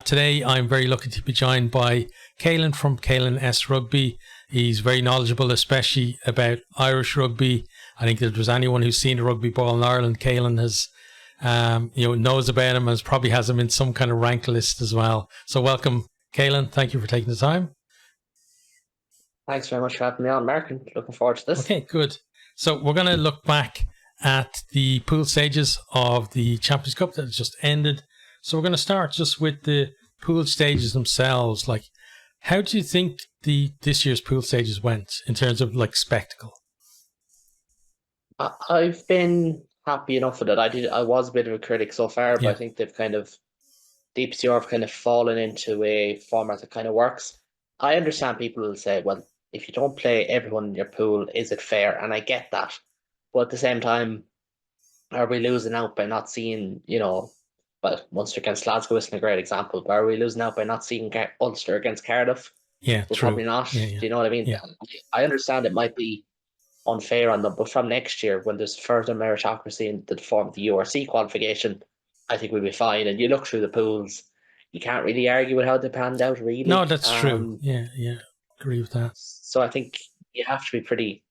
Today, I'm very lucky to be joined by Caolan from CaolanSRugby. He's very knowledgeable, especially about Irish rugby. I think if there's anyone who's seen a rugby ball in Ireland, Caolan has, knows about him and probably has him in some kind of rank list as well. So welcome, Caolan. Thank you for taking the time. Thanks very much for having me on, Mark, and looking forward to this. Okay, good. So we're going to look back at the pool stages of the Champions Cup that has just ended. So we're going to start just with the pool stages themselves. Like, how do you think this year's pool stages went in terms of like spectacle? I've been happy enough with it. I was a bit of a critic so far, but I think the EPCR have kind of fallen into a format that kind of works. I understand people will say, well, if you don't play everyone in your pool, is it fair? And I get that. But at the same time, are we losing out by not seeing, well, Munster against Glasgow isn't a great example, but are we losing out by not seeing Ulster against Cardiff? Yeah, We're true. probably not. Yeah. Do you know what I mean? Yeah. I understand it might be unfair on them, but from next year, when there's further meritocracy in the form of the URC qualification, I think we'll be fine. And you look through the pools, you can't really argue with how they panned out, really. No, that's true. Yeah, agree with that. So I think you have to be pretty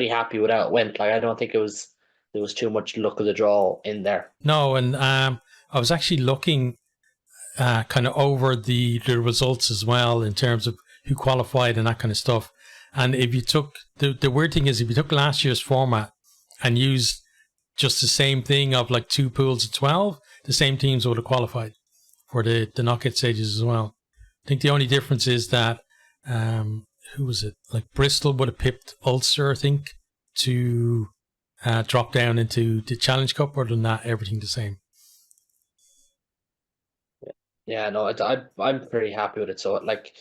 happy with how it went. Like, I don't think there was too much luck of the draw in there. No, and I was actually looking kind of over the results as well in terms of who qualified and that kind of stuff. And if you took, the weird thing is, if you took last year's format and used just the same thing of like two pools of 12, the same teams would have qualified for the knockout stages as well. I think the only difference is that, who was it? Like Bristol would have pipped Ulster, I think, to drop down into the Challenge Cup. Other than that, everything the same. Yeah, no, I'm pretty happy with it. So, like,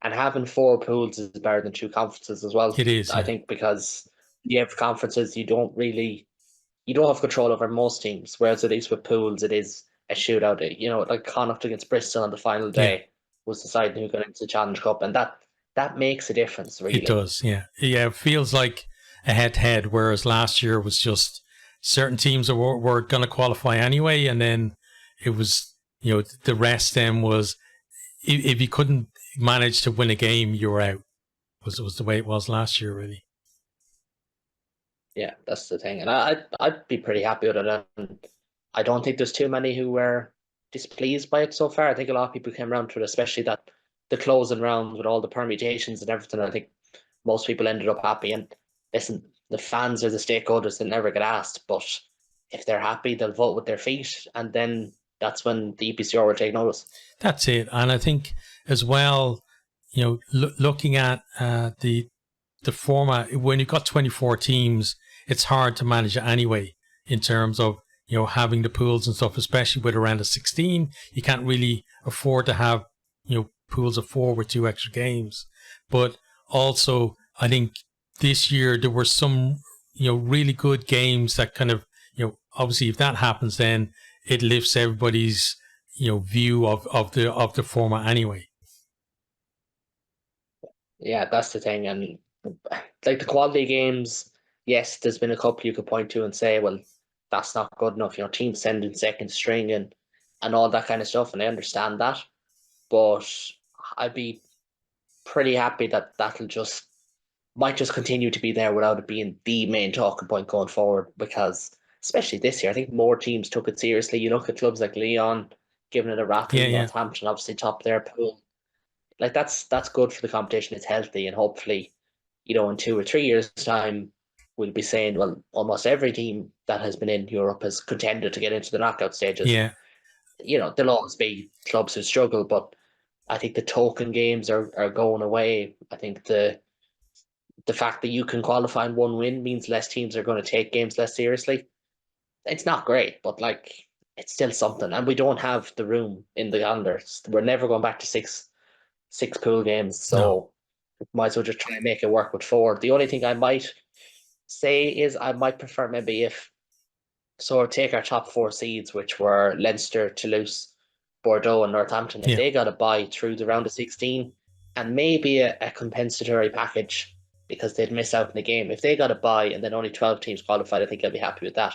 and having four pools is better than two conferences as well. It is, I think, because you have conferences, you don't have control over most teams. Whereas at least with pools, it is a shootout. Like Connacht against Bristol on the final day was deciding who got into the Challenge Cup, and that makes a difference, really. It does, yeah. Yeah, it feels like a head-to-head, whereas last year was just certain teams that were going to qualify anyway, and then it was, the rest then was, if you couldn't manage to win a game, you were out. Was the way it was last year, really. Yeah, that's the thing. And I'd be pretty happy with it. And I don't think there's too many who were displeased by it so far. I think a lot of people came around to it, especially that the closing round with all the permutations and everything. I think most people ended up happy. And listen, the fans or the stakeholders, they never get asked, but if they're happy, they'll vote with their feet, and then that's when the EPCR will take notice. That's it. And I think as well, looking at the format, when you've got 24 teams, it's hard to manage it anyway in terms of, having the pools and stuff, especially with around a 16. You can't really afford to have, pools of 4 with 2 extra games. But also, I think this year there were some, really good games that kind of, obviously if that happens, then it lifts everybody's, view of the format anyway. Yeah, that's the thing. And like the quality games, yes, there's been a couple you could point to and say, well, that's not good enough. Teams sending second string and all that kind of stuff. And I understand that. But I'd be pretty happy that might just continue to be there without it being the main talking point going forward, because especially this year, I think more teams took it seriously. You look at clubs like Lyon giving it a rattle, Northampton obviously top their pool. Like, that's good for the competition. It's healthy, and hopefully, in 2 or 3 years' time, we'll be saying, well, almost every team that has been in Europe has contended to get into the knockout stages. Yeah. There'll always be clubs who struggle, but I think the token games are going away. I think the fact that you can qualify in one win means less teams are going to take games less seriously. It's not great, but like, it's still something. And we don't have the room in the calendars. We're never going back to six pool games, so might as well just try and make it work with 4. The only thing I might say is I might prefer maybe if, so take our top 4 seeds, which were Leinster, Toulouse, Bordeaux and Northampton, if they got a bye through the round of 16, and maybe a compensatory package because they'd miss out in the game. If they got a bye and then only 12 teams qualified, I think I'd be happy with that.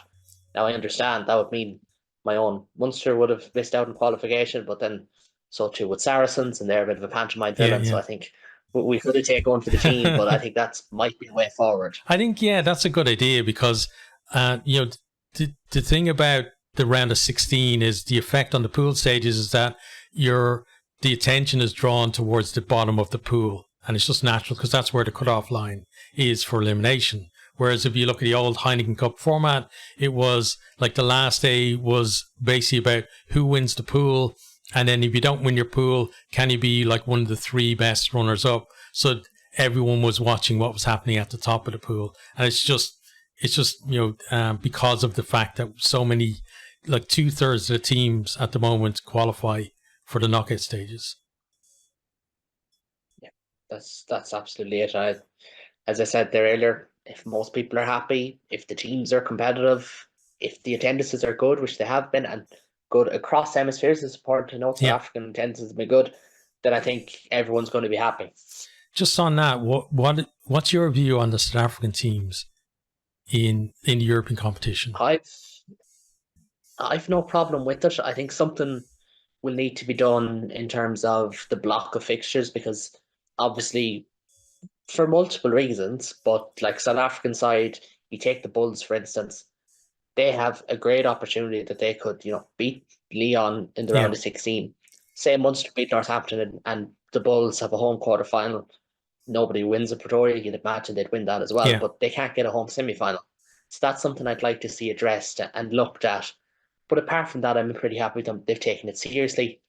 Now, I understand that would mean my own Munster would have missed out in qualification, but then So too with Saracens, and they're a bit of a pantomime Yeah, villain. So yeah. I think we could have taken one for the team, but I think that might be the way forward. I think, yeah, that's a good idea because, the thing about the round of 16 is the effect on the pool stages is that the attention is drawn towards the bottom of the pool. And it's just natural because that's where the cutoff line is for elimination. Whereas if you look at the old Heineken Cup format, it was like the last day was basically about who wins the pool. And then if you don't win your pool, can you be like one of the 3 best runners up? So everyone was watching what was happening at the top of the pool. And it's just, because of the fact that so many, like 2/3 of the teams at the moment qualify for the knockout stages. Yeah, that's absolutely it. As I said there earlier, if most people are happy, if the teams are competitive, if the attendances are good, which they have been, and good across hemispheres, it's important to note South African attendances have been good, then I think everyone's going to be happy. Just on that, what's your view on the South African teams in the European competition? I've no problem with it. I think something will need to be done in terms of the block of fixtures, because obviously for multiple reasons, but like South African side, you take the Bulls for instance, they have a great opportunity that they could, beat Leon in the round of 16. Say Munster beat Northampton and the Bulls have a home quarter final. Nobody wins a Pretoria, you'd imagine they'd win that as well, but they can't get a home semi-final. So that's something I'd like to see addressed and looked at. But apart from that, I'm pretty happy with them. They've taken it seriously.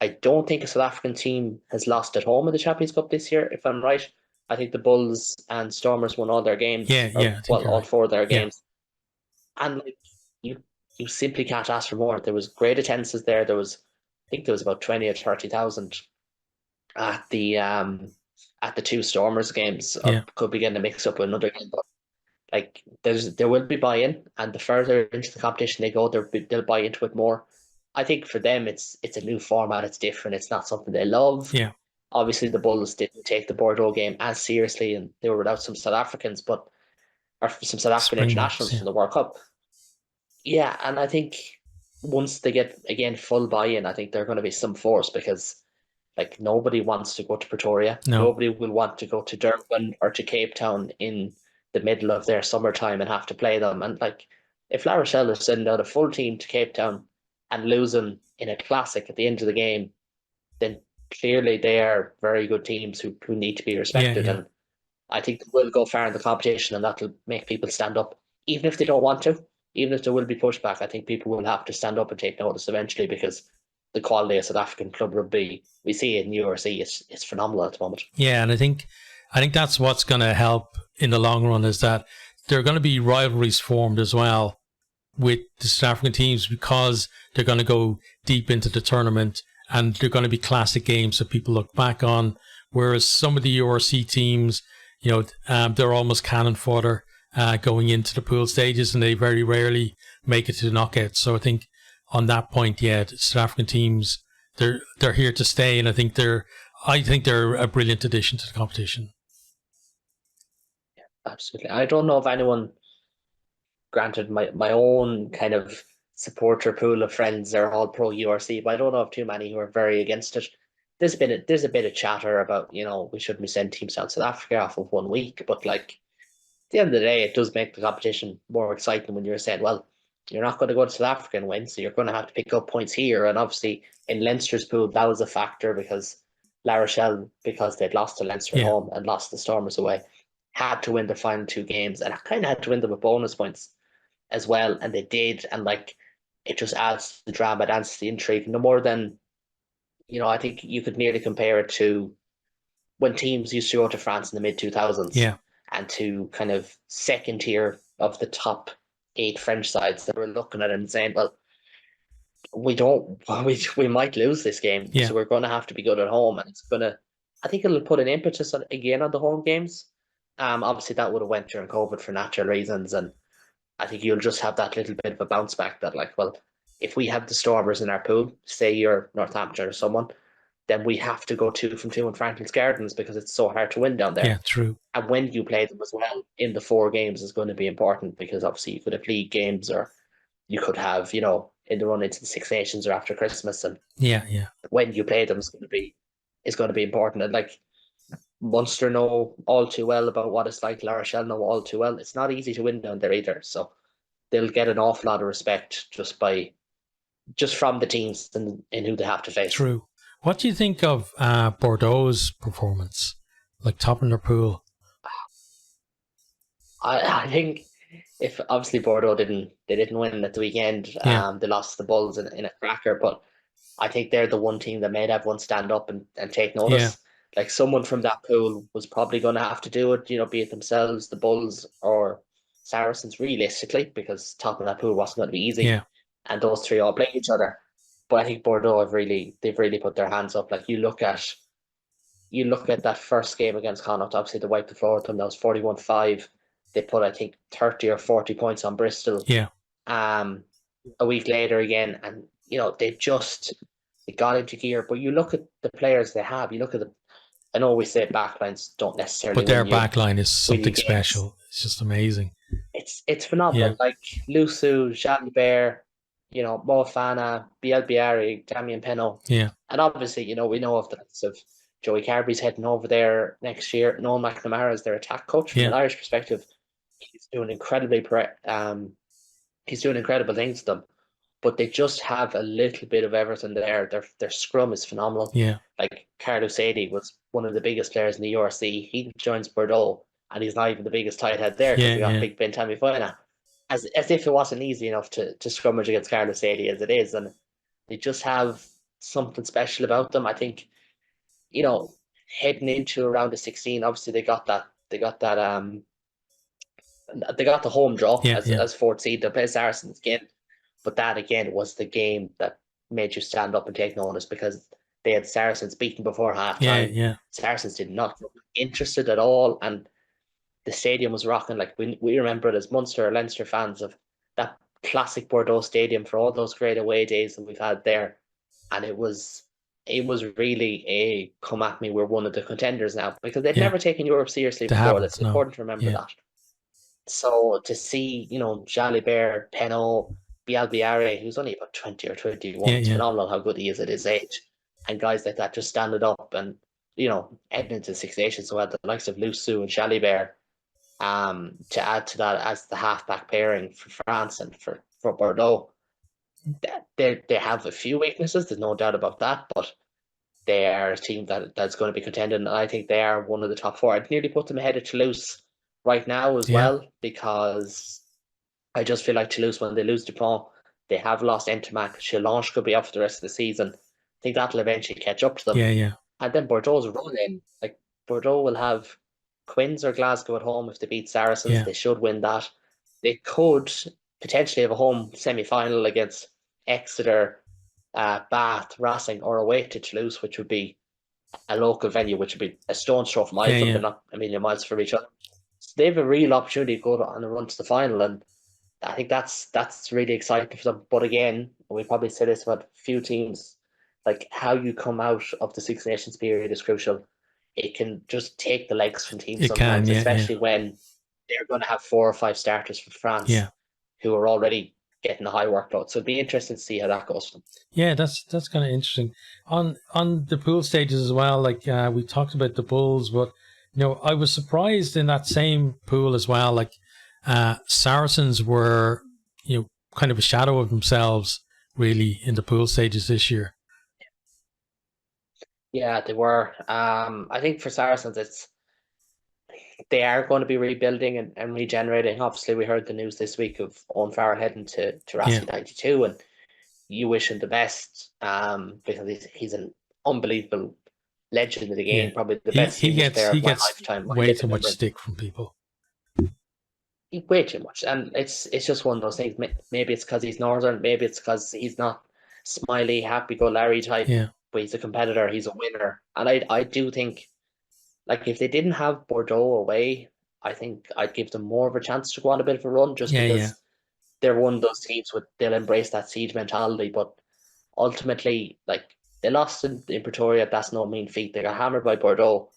I don't think a South African team has lost at home in the Champions Cup this year, if I'm right. I think the Bulls and Stormers won all their games. All 4 of their games. And like you simply can't ask for more. There was great attendances there. I think there was about 20 or 30,000 at the 2 Stormers games. Could be getting a mix up with another game, but like there will be buy-in, and the further into the competition they go, they'll buy into it more. I think for them it's a new format, it's different, it's not something they love. Obviously the Bulls didn't take the Bordeaux game as seriously, and they were without some South Africans, or some South African internationals from the World Cup. Yeah, and I think once they get again full buy-in, I think they're going to be some force, because like nobody wants to go to Pretoria. Nobody will want to go to Durban or to Cape Town in the middle of their summertime and have to play them. And like if La Rochelle is sending out a full team to Cape Town and losing in a classic at the end of the game, then clearly they are very good teams who need to be respected. And I think they will go far in the competition, and that'll make people stand up, even if they don't want to. Even if there will be pushback, I think people will have to stand up and take notice eventually, because the quality of South African club rugby, we see it in URC, it's phenomenal at the moment. Yeah, and I think that's what's going to help in the long run, is that there are going to be rivalries formed as well with the South African teams, because they're going to go deep into the tournament and they're going to be classic games that people look back on. Whereas some of the URC teams, they're almost cannon fodder going into the pool stages, and they very rarely make it to the knockouts. So I think on that point, the South African teams, they're here to stay, and I think they're a brilliant addition to the competition. Yeah, absolutely. I don't know if anyone, granted my own kind of supporter pool of friends are all pro URC, but I don't know of too many who are very against it. There's a bit of chatter about, we shouldn't be sending teams down to South Africa off of 1 week, but like at the end of the day, it does make the competition more exciting when you're saying, well, you're not going to go to South Africa and win, so you're going to have to pick up points here. And obviously in Leinster's pool, that was a factor, because La Rochelle, because they'd lost to Leinster at home and lost the Stormers away, had to win the final 2 games, and kind of had to win them with bonus points as well, and they did. And like it just adds to the drama, it adds to the intrigue. No more than, I think you could nearly compare it to when teams used to go to France in the mid-2000s and to kind of second tier of the top 8 French sides that were looking at it and saying, well, we might lose this game, so we're going to have to be good at home. And I think it'll put an impetus on the home games. Obviously that would have went during COVID for natural reasons, and I think you'll just have that little bit of a bounce back that, like, well, if we have the Stormers in our pool, say you're Northampton or someone, then we have to go 2 from 2 in Franklin's Gardens, because it's so hard to win down there. Yeah, true. And when you play them as well in the 4 games is going to be important, because obviously you could have league games, or you could have, in the run into the Six Nations or after Christmas, and Yeah. when you play them is going to be important. And like Munster know all too well about what it's like. La Rochelle know all too well. It's not easy to win down there either. So they'll get an awful lot of respect just from the teams and who they have to face. True. What do you think of Bordeaux's performance? Like top in their pool? I think if obviously Bordeaux didn't win at the weekend, they lost to the Bulls in a cracker, but I think they're the one team that made everyone stand up and take notice. Like someone from that pool was probably going to have to do it, be it themselves, the Bulls or Saracens, realistically, because top of that pool wasn't going to be easy. Yeah. And those three all play each other. But I think Bordeaux they've really put their hands up. Like you look at that first game against Connacht, obviously they wiped the floor with them. That was 41-5. They put, I think, 30 or 40 points on Bristol. Yeah. A week later again, and they got into gear. But you look at the players they have. You look at I know we say backlines don't necessarily, but their backline is something special. It's just amazing. It's phenomenal. Yeah. Like Lusu, Jalibert, Mo Fana, Biel Biari, Damien Penaud. Yeah. And obviously, we know of the likes of Joey Carberry's heading over there next year. Noel McNamara is their attack coach. From an Irish perspective, he's doing incredible things to them. But they just have a little bit of everything there. Their scrum is phenomenal. Yeah. Like Carlos Sadie was one of the biggest players in the URC. He joins Bordeaux, and he's not even the biggest tight head there because we got Big Ben Tammifyna. As if it wasn't easy enough to scrummage against Carlos Sadie as it is, and they just have something special about them. I think, heading into around the 16, obviously they got the home draw as fourth seed. They play Saracens again. But that, again, was the game that made you stand up and take notice because they had Saracens beaten before halftime. Yeah. Saracens did not look interested at all, and the stadium was rocking. Like we remember it as Munster or Leinster fans of that classic Bordeaux stadium for all those great away days that we've had there. And it was really a come at me, we're one of the contenders now, because they'd never taken Europe seriously before. It's important to remember that. So to see, Jalibert, Penaud, Biel Biari, who's only about 20 or 21, it's phenomenal how good he is at his age. And guys like that just standing up and, heading into Six Nations, so had the likes of Lusu and Jalibert to add to that as the halfback pairing for France and for Bordeaux. They have a few weaknesses, there's no doubt about that, but they are a team that's going to be contending, and I think they are one of the top four. I'd nearly put them ahead of Toulouse right now as well, because I just feel like Toulouse, when they lose Dupont, they have lost Entomac. Challenge could be out for the rest of the season. I think that'll eventually catch up to them. Yeah. And then Bordeaux's running. Like Bordeaux will have Quins or Glasgow at home if they beat Saracens. Yeah. They should win that. They could potentially have a home semi-final against Exeter, Bath, Racing, or away to Toulouse, which would be a local venue, which would be a stone's throw from Ireland, but not a million miles from each other. So they have a real opportunity to go on a run to the final, and I think that's really exciting for them. But again, we probably say this about a few teams, like how you come out of the Six Nations period is crucial. It can just take the legs from teams sometimes, especially when they're going to have 4 or 5 starters for France who are already getting a high workload. So it'd be interesting to see how that goes for them. Yeah, that's kind of interesting. On the pool stages as well, like we talked about the Bulls, but I was surprised in that same pool as well. Like Saracens were, kind of a shadow of themselves really in the pool stages this year. Yeah, they were. I think for Saracens, they are going to be rebuilding and regenerating. Obviously, we heard the news this week of Owen Farrell heading to Racing 92, and you wish him the best because he's an unbelievable legend of the game, probably the best English player of my lifetime. Way too much stick from people. Way too much, and it's just one of those things. Maybe it's because he's northern, maybe it's because he's not smiley, happy-go-Larry type. But he's a competitor, he's a winner, and I do think, like, if they didn't have Bordeaux away, I think I'd give them more of a chance to go on a bit of a run, just because they're one of those teams they'll embrace that siege mentality. But ultimately, like, they lost in Pretoria, that's no mean feat. They got hammered by Bordeaux.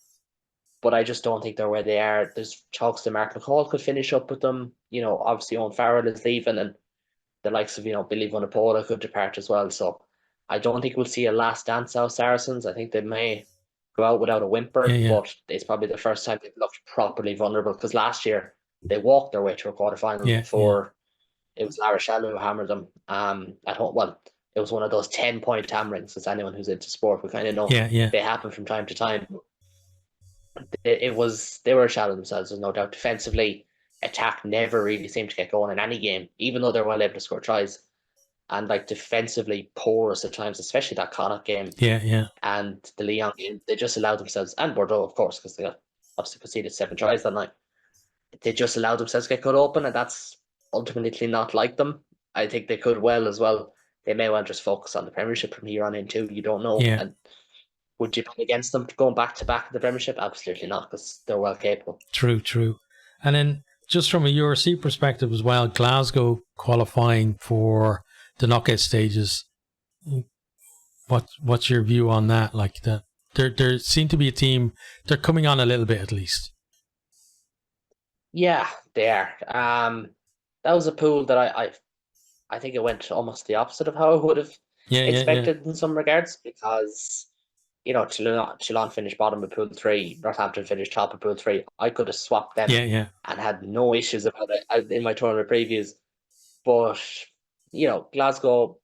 But I just don't think they're where they are. There's talks that Mark McCall could finish up with them. Obviously Owen Farrell is leaving, and the likes of, Billy Vunipola could depart as well. So I don't think we'll see a last dance out Saracens. I think they may go out without a whimper, Yeah. but it's probably the first time they've looked properly vulnerable, because last year they walked their way to a quarterfinal before it was La Rochelle who hammered them at home. Well, it was one of those 10-point hammerings, as anyone who's into sport we kind of know. They happen from time to time. They were a shadow themselves, there's no doubt. Defensively, attack never really seemed to get going in any game, even though they're well able to score tries. And like defensively porous at times, especially that Connacht game. And the Lyon game, they just allowed themselves, and Bordeaux, of course, because they got obviously conceded 7 tries that night. They just allowed themselves to get cut open, and that's ultimately not like them. I think they could well as well. They may well just focus on the Premiership from here on in too. You don't know. And would you bet against them going back to back in the Premiership? Absolutely not, because they're well capable. True. And then just from a URC perspective as well, Glasgow qualifying for the knockout stages. What's your view on that? Like there seem to be a team. They're coming on a little bit at least. Yeah, they are. That was a pool that I think it went almost the opposite of how I would have expected in some regards, because Toulon finished bottom of Pool 3, Northampton finished top of Pool 3. I could have swapped them and had no issues about it in my tournament previews. But, Glasgow,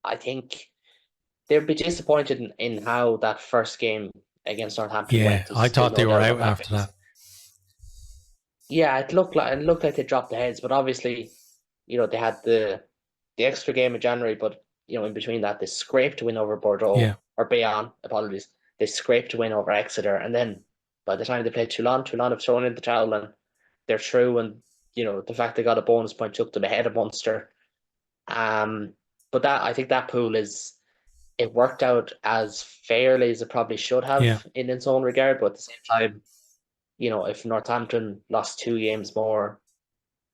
I think they'd be disappointed in how that first game against Northampton went. I thought they were out after that. Yeah, it looked like they dropped the heads, but obviously, they had the extra game in January, but in between that, they scraped to win over Bordeaux, or Bayonne, apologies. They scraped to win over Exeter, and then by the time they played Toulon have thrown in the towel and they're through, and the fact they got a bonus point took them ahead of Munster. But I think that pool it worked out as fairly as it probably should have in its own regard, but at the same time, if Northampton lost 2 games more,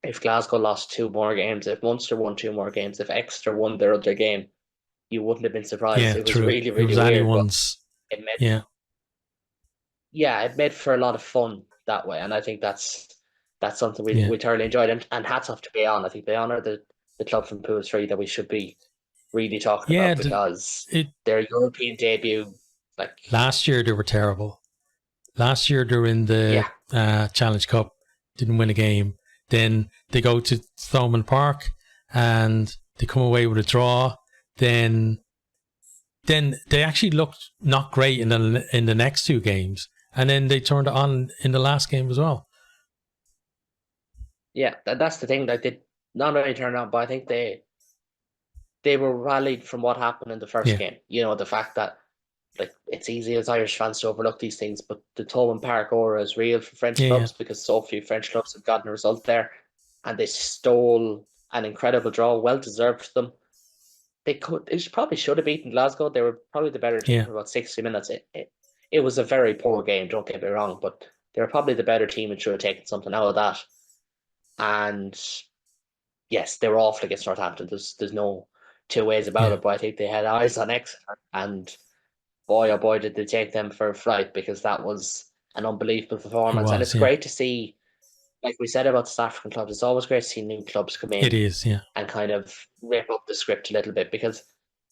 if Glasgow lost 2 more games, if Munster won 2 more games, if Exeter won their other game, you wouldn't have been surprised. It was really, really weird. Anyone's, it made for a lot of fun that way, and I think that's something we thoroughly enjoyed. And hats off to Bayonne. I think Bayonne are the club from Pool 3 that we should be really talking about, because their European debut, like last year, they were terrible. Last year, they were in the Challenge Cup, didn't win a game. Then they go to Thomond Park and they come away with a draw. Then they actually looked not great in the next 2 games, and then they turned it on in the last game as well. Yeah, that's the thing. Like, they not only turned on, but I think they were rallied from what happened in the first game. The fact that, like, it's easy as Irish fans to overlook these things, but the Thomond Park aura is real for French clubs, because so few French clubs have gotten a result there, and they stole an incredible draw, well deserved for them. They probably should have beaten Glasgow. They were probably the better team for about 60 minutes. It was a very poor game, don't get me wrong, but they were probably the better team and should have taken something out of that. And yes, they were awful against Northampton. There's no 2 ways about it, but I think they had eyes on Exeter, and boy, oh boy, did they take them for a flight, because that was an unbelievable performance. And it's great to see, like we said about the South African clubs, it's always great to see new clubs come in. It is, and kind of rip up the script a little bit, because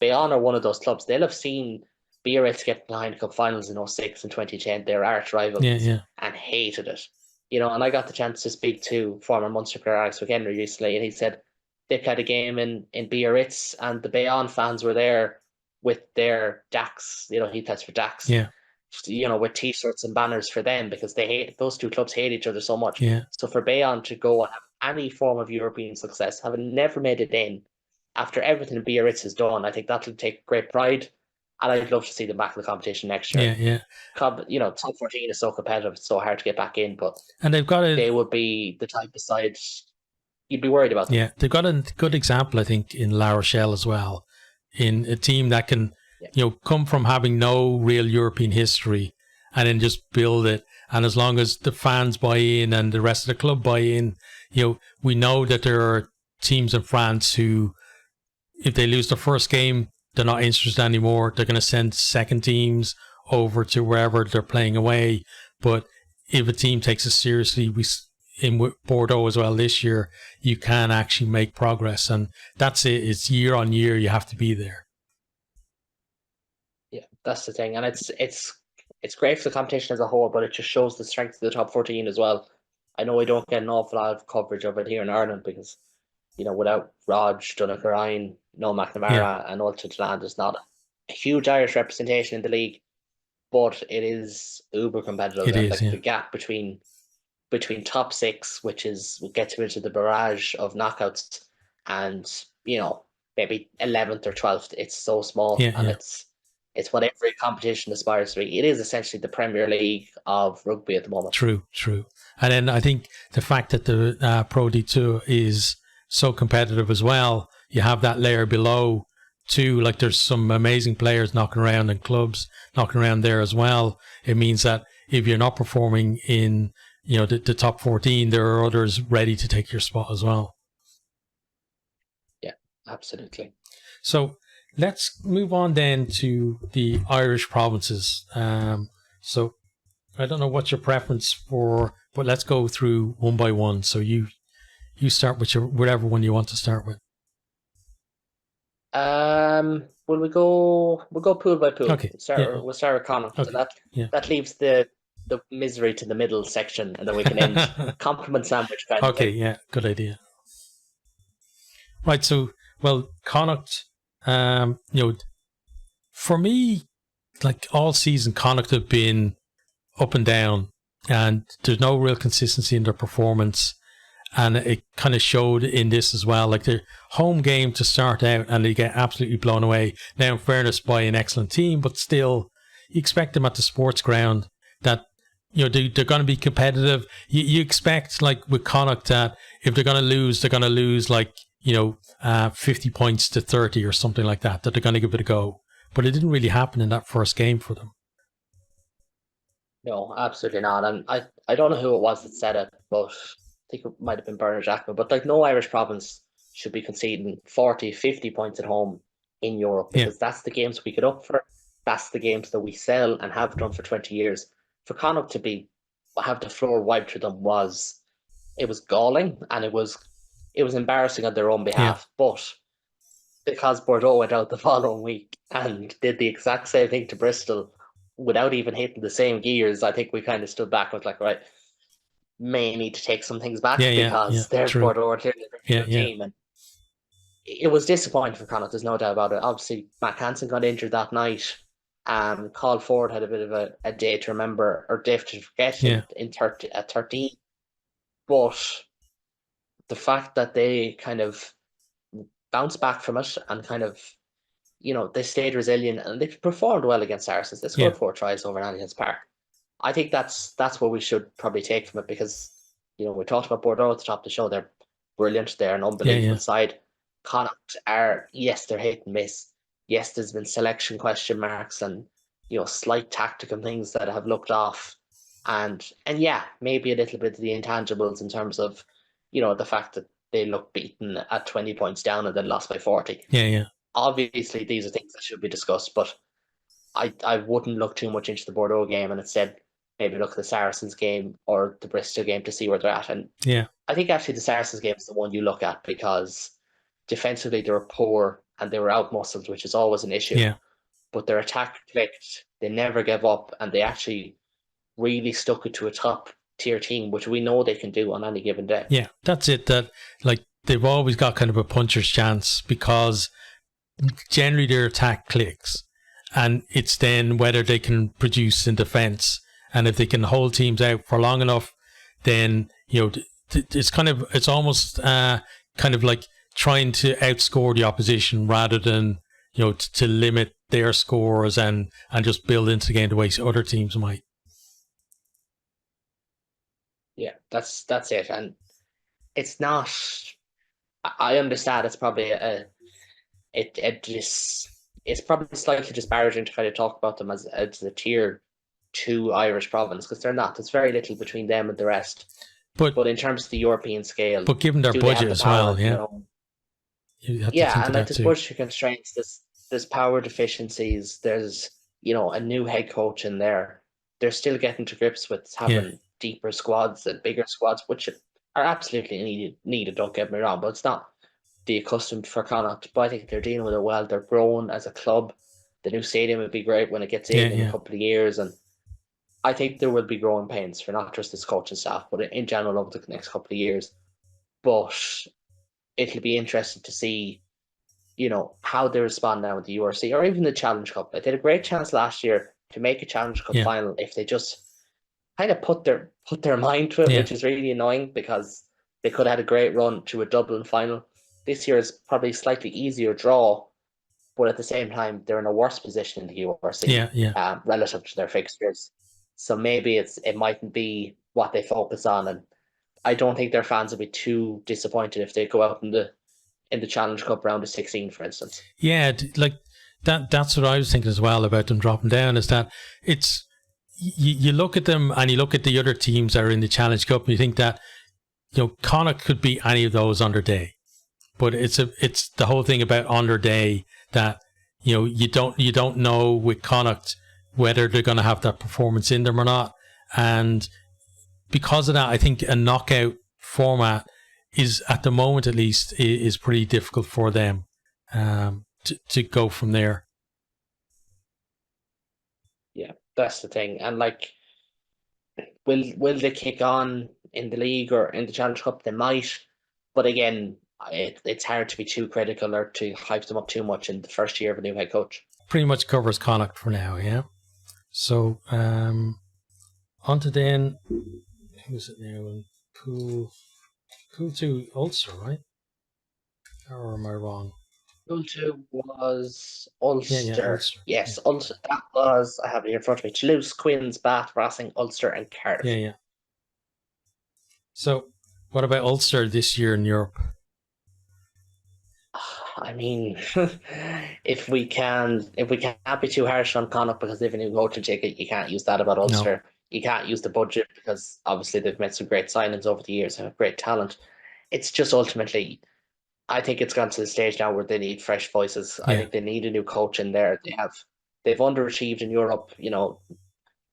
Bayonne are one of those clubs. They'll have seen Biarritz get behind cup finals in 2006 and 2010, their arch rivals, and hated it. And I got the chance to speak to former Munster player Alex McHenry recently, and he said they played a game in Biarritz, and the Bayonne fans were there with their Dax, he plays for Dax, with t-shirts and banners for them, because those 2 clubs hate each other so much. So for Bayonne to go and have any form of European success, having never made it in, after everything Biarritz has done, I think that'll take great pride, and I'd love to see them back in the competition next year. Top 14 is so competitive, it's so hard to get back in, but they would be the type of side you'd be worried about them. Yeah, they've got a good example, I think, in La Rochelle as well, in a team that can come from having no real European history and then just build it. And as long as the fans buy in and the rest of the club buy in, we know that there are teams in France who, if they lose the first game, they're not interested anymore. They're going to send second teams over to wherever they're playing away. But if a team takes it seriously, in Bordeaux as well this year, you can actually make progress. And that's it. It's year on year. You have to be there. Yeah, that's the thing. And it's great for the competition as a whole, but it just shows the strength of the top 14 as well. I know we don't get an awful lot of coverage of it here in Ireland because, without Rog, Donnacha Ryan, no McNamara, and Ulster Land, there's not a huge Irish representation in the league, but it is uber competitive. It is, the gap between top six, which gets you into the barrage of knockouts, and maybe 11th or 12th, it's so small, and it's what every competition aspires to be. It is essentially the Premier League of rugby at the moment. True. And then I think the fact that the Pro D2 is so competitive as well, you have that layer below too. Like there's some amazing players knocking around and clubs knocking around there as well. It means that if you're not performing in the top 14, there are others ready to take your spot as well. Yeah, absolutely. So let's move on then to the Irish provinces. So I don't know what's your preference for, but let's go through one by one. So you start with whatever one you want to start with. We'll go pool by pool. Okay. We'll start with Connacht. Okay. So that leaves the misery to the middle section, and then we can end compliment sandwich kind of thing. Yeah, good idea. Right, so Connacht, for me, like all season, Connacht have been up and down, and there's no real consistency in their performance, and it kind of showed in this as well. Like their home game to start out, and they get absolutely blown away. Now, in fairness, by an excellent team, but still, you expect them at the sports ground that they're going to be competitive. You expect, like with Connacht, that if they're going to lose like 50 points to 30 or something like that they're going to give it a go. But it didn't really happen in that first game for them. No, absolutely not. And I don't know who it was that said it, but I think it might have been Bernard Jackman. But like no Irish province should be conceding 40, 50 points at home in Europe, because that's the games we get up for. That's the games that we sell and have done for 20 years. For Connacht to have the floor wiped to them was galling, and it was embarrassing on their own behalf. But because Bordeaux went out the following week and did the exact same thing to Bristol without even hitting the same gears, I think we kind of stood back with like, right, may need to take some things back because there's true. Bordeaux are clearly a team. And it was disappointing for Connacht, there's no doubt about it. Obviously, Matt Hansen got injured that night. Carl Ford had a bit of a day to remember, or day to forget at 13. But the fact that they kind of bounced back from it and kind of, they stayed resilient and they performed well against Saracens. They scored 4 tries over in Allianz Park. I think that's what we should probably take from it, because, we talked about Bordeaux at the top of the show. They're brilliant. They're an unbelievable side. Connacht are, they're hit and miss. Yes, there's been selection question marks and, slight tactical things that have looked off. And maybe a little bit of the intangibles in terms of, the fact that they look beaten at 20 points down and then lost by 40. Obviously, these are things that should be discussed, but I wouldn't look too much into the Bordeaux game, and instead maybe look at the Saracens game or the Bristol game to see where they're at. And I think actually the Saracens game is the one you look at, because defensively they were poor and they were out-muscled, which is always an issue. But their attack clicked, they never gave up, and they actually really stuck it to a top-tier team, which we know they can do on any given day. Yeah, that's it. That like they've always got kind of a puncher's chance, because generally their attack clicks, and it's then whether they can produce in defence. And if they can hold teams out for long enough, then it's almost kind of like trying to outscore the opposition rather than to limit their scores and just build into the game the way other teams might. Yeah, that's it. And it's not. I understand it's probably it's probably slightly disparaging to kind of talk about them as a tier 2 Irish province, because they're not. There's very little between them and the rest. But in terms of the European scale, but given their budget as well, and like there's budget constraints, there's power deficiencies. There's a new head coach in there. They're still getting to grips with having deeper squads and bigger squads, which are absolutely needed. Don't get me wrong, but it's not the accustomed for Connacht. But I think they're dealing with it well. They're growing as a club. The new stadium would be great when it gets Yeah, in a yeah. couple of years, and I think there will be growing pains for not just this coaching staff, but in general over the next couple of years. But it'll be interesting to see, how they respond now with the URC or even the Challenge Cup. Like, they had a great chance last year to make a Challenge Cup Yeah. final if they just kind of put their mind to it, Yeah. which is really annoying because they could have had a great run to a Dublin final. This year is probably a slightly easier draw, but at the same time, they're in a worse position in the URC Yeah. relative to their fixtures. So maybe it mightn't be what they focus on, and I don't think their fans will be too disappointed if they go out in the Challenge Cup round of 16, for instance. Yeah, like that's what I was thinking as well about them dropping down, is that it's you look at them and you look at the other teams that are in the Challenge Cup and you think that, Connacht could be any of those on their day. But it's the whole thing about on their day that, you don't know with Connacht whether they're going to have that performance in them or not. And because of that, I think a knockout format is, at the moment at least, is pretty difficult for them to go from there. Yeah, that's the thing. And like, will they kick on in the league or in the Challenge Cup? They might, but again, it's hard to be too critical or to hype them up too much in the first year of a new head coach. Pretty much covers Connacht for now, yeah. So on to then, who's it now? Pool 2 Ulster, right? Or am I wrong? Pool 2 was Ulster. Yeah, Ulster. Yes, yeah. Ulster. That was, I have it here in front of me, Toulouse, Quins, Bath, Racing, Ulster and Cardiff. Yeah. So what about Ulster this year in Europe? I mean, if we can't be too harsh on Connacht because they've a new coaching ticket, you can't use that about Ulster. No. You can't use the budget because obviously they've made some great signings over the years and have great talent. It's just ultimately, I think it's gone to the stage now where they need fresh voices. Yeah. I think they need a new coach in there. They've underachieved in Europe,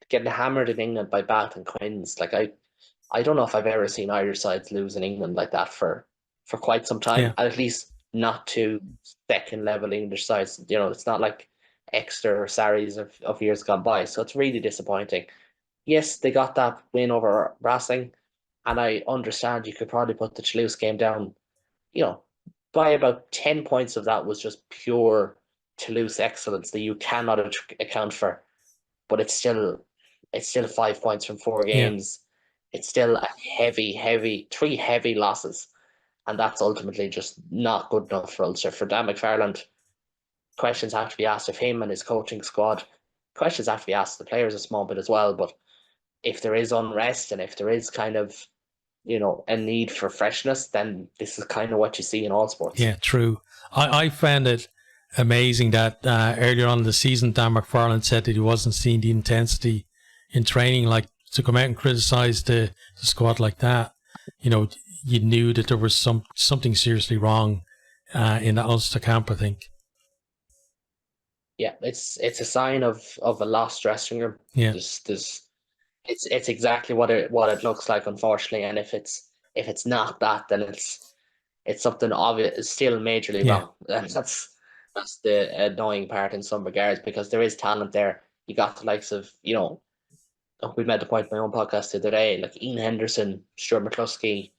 getting hammered in England by Bath and Quins. Like, I don't know if I've ever seen Irish sides lose in England like that for quite some time. Yeah. At least not to second level English sides. It's not like Exeter or Sarries of years gone by. So it's really disappointing. Yes, they got that win over Racing, and I understand you could probably put the Toulouse game down, by about 10 points of that was just pure Toulouse excellence that you cannot account for. But it's still 5 points from 4 games. Yeah. It's still a heavy 3 heavy losses. And that's ultimately just not good enough for Ulster. For Dan McFarland, questions have to be asked of him and his coaching squad. Questions have to be asked of the players a small bit as well. But if there is unrest and if there is kind of, a need for freshness, then this is kind of what you see in all sports. Yeah, true. I found it amazing that earlier on in the season, Dan McFarland said that he wasn't seeing the intensity in training, like to come out and criticize the squad like that. You knew that there was something seriously wrong in the Ulster camp, I think. Yeah, it's a sign of a lost dressing room. Yeah, it's exactly what it looks like, unfortunately. And if it's not that, then it's something obvious. It's still majorly wrong. And that's the annoying part in some regards, because there is talent there. You got the likes of, we made the point in my own podcast the other day, like Ian Henderson, Stuart McCluskey,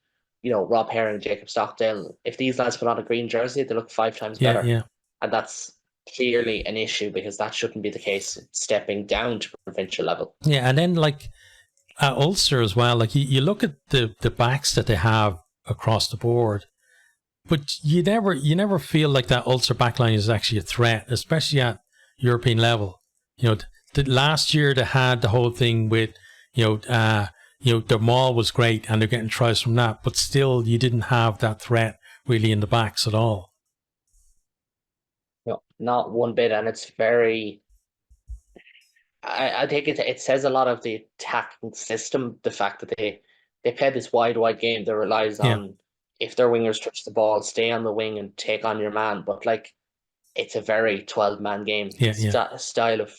Rob Herring, Jacob Stockdale. If these lads put on a green jersey, they look 5 times better. Yeah. And that's clearly an issue, because that shouldn't be the case stepping down to provincial level. Yeah, and then like at Ulster as well, like you look at the backs that they have across the board, but you never feel like that Ulster backline is actually a threat, especially at European level. The last year they had the whole thing with, the maul was great and they're getting tries from that, but still you didn't have that threat really in the backs at all. No, not one bit. And it's very, I think it says a lot of the attacking system, the fact that they play this wide game that relies on, if their wingers touch the ball, stay on the wing and take on your man. But like, it's a very 12-man game. Style of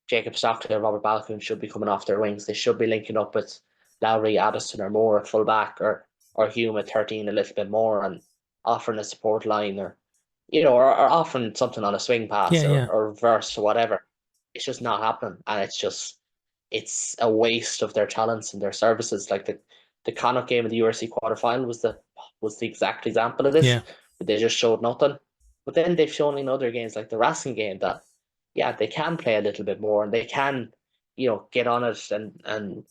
Jacob Stockdale and Robert Balcoon should be coming off their wings. They should be linking up with Lowry, Addison, or Moore at full back, or Hume at 13 a little bit more, and offering a support line, or or offering something on a swing pass, Yeah, yeah. or reverse or whatever. It's just not happening, and it's a waste of their talents and their services. Like the Connacht game in the URC quarterfinal was the exact example of this. Yeah. But they just showed nothing. But then they've shown in other games like the Racing game that yeah, they can play a little bit more, and they can, get on it and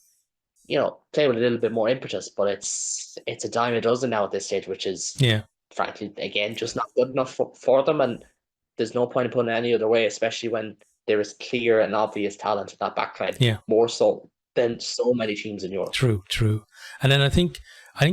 play with a little bit more impetus. But it's a dime a dozen now at this stage, which is Yeah. frankly again just not good enough for them. And there's no point in putting it any other way, especially when there is clear and obvious talent in that backline. Yeah. More so than so many teams in Europe. True. And then I think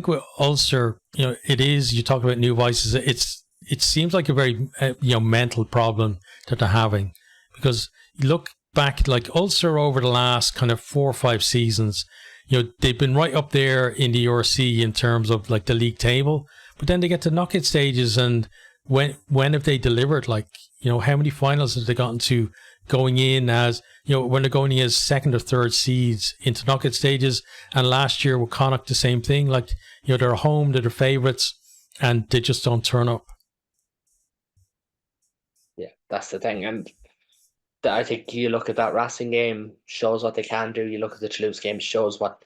with Ulster, it is, you talk about new voices. It seems like a very mental problem that they're having, because you look back, like Ulster over the last kind of 4 or 5 seasons, they've been right up there in the URC in terms of like the league table, but then they get to knockout stages, and when have they delivered? Like, how many finals have they gotten to, going in as, when they're going in as second or third seeds into knockout stages? And last year with Connacht, the same thing. Like, they're home, they're the favourites, and they just don't turn up. Yeah, that's the thing. And I think you look at that Racing game, shows what they can do. You look at the Toulouse game, shows what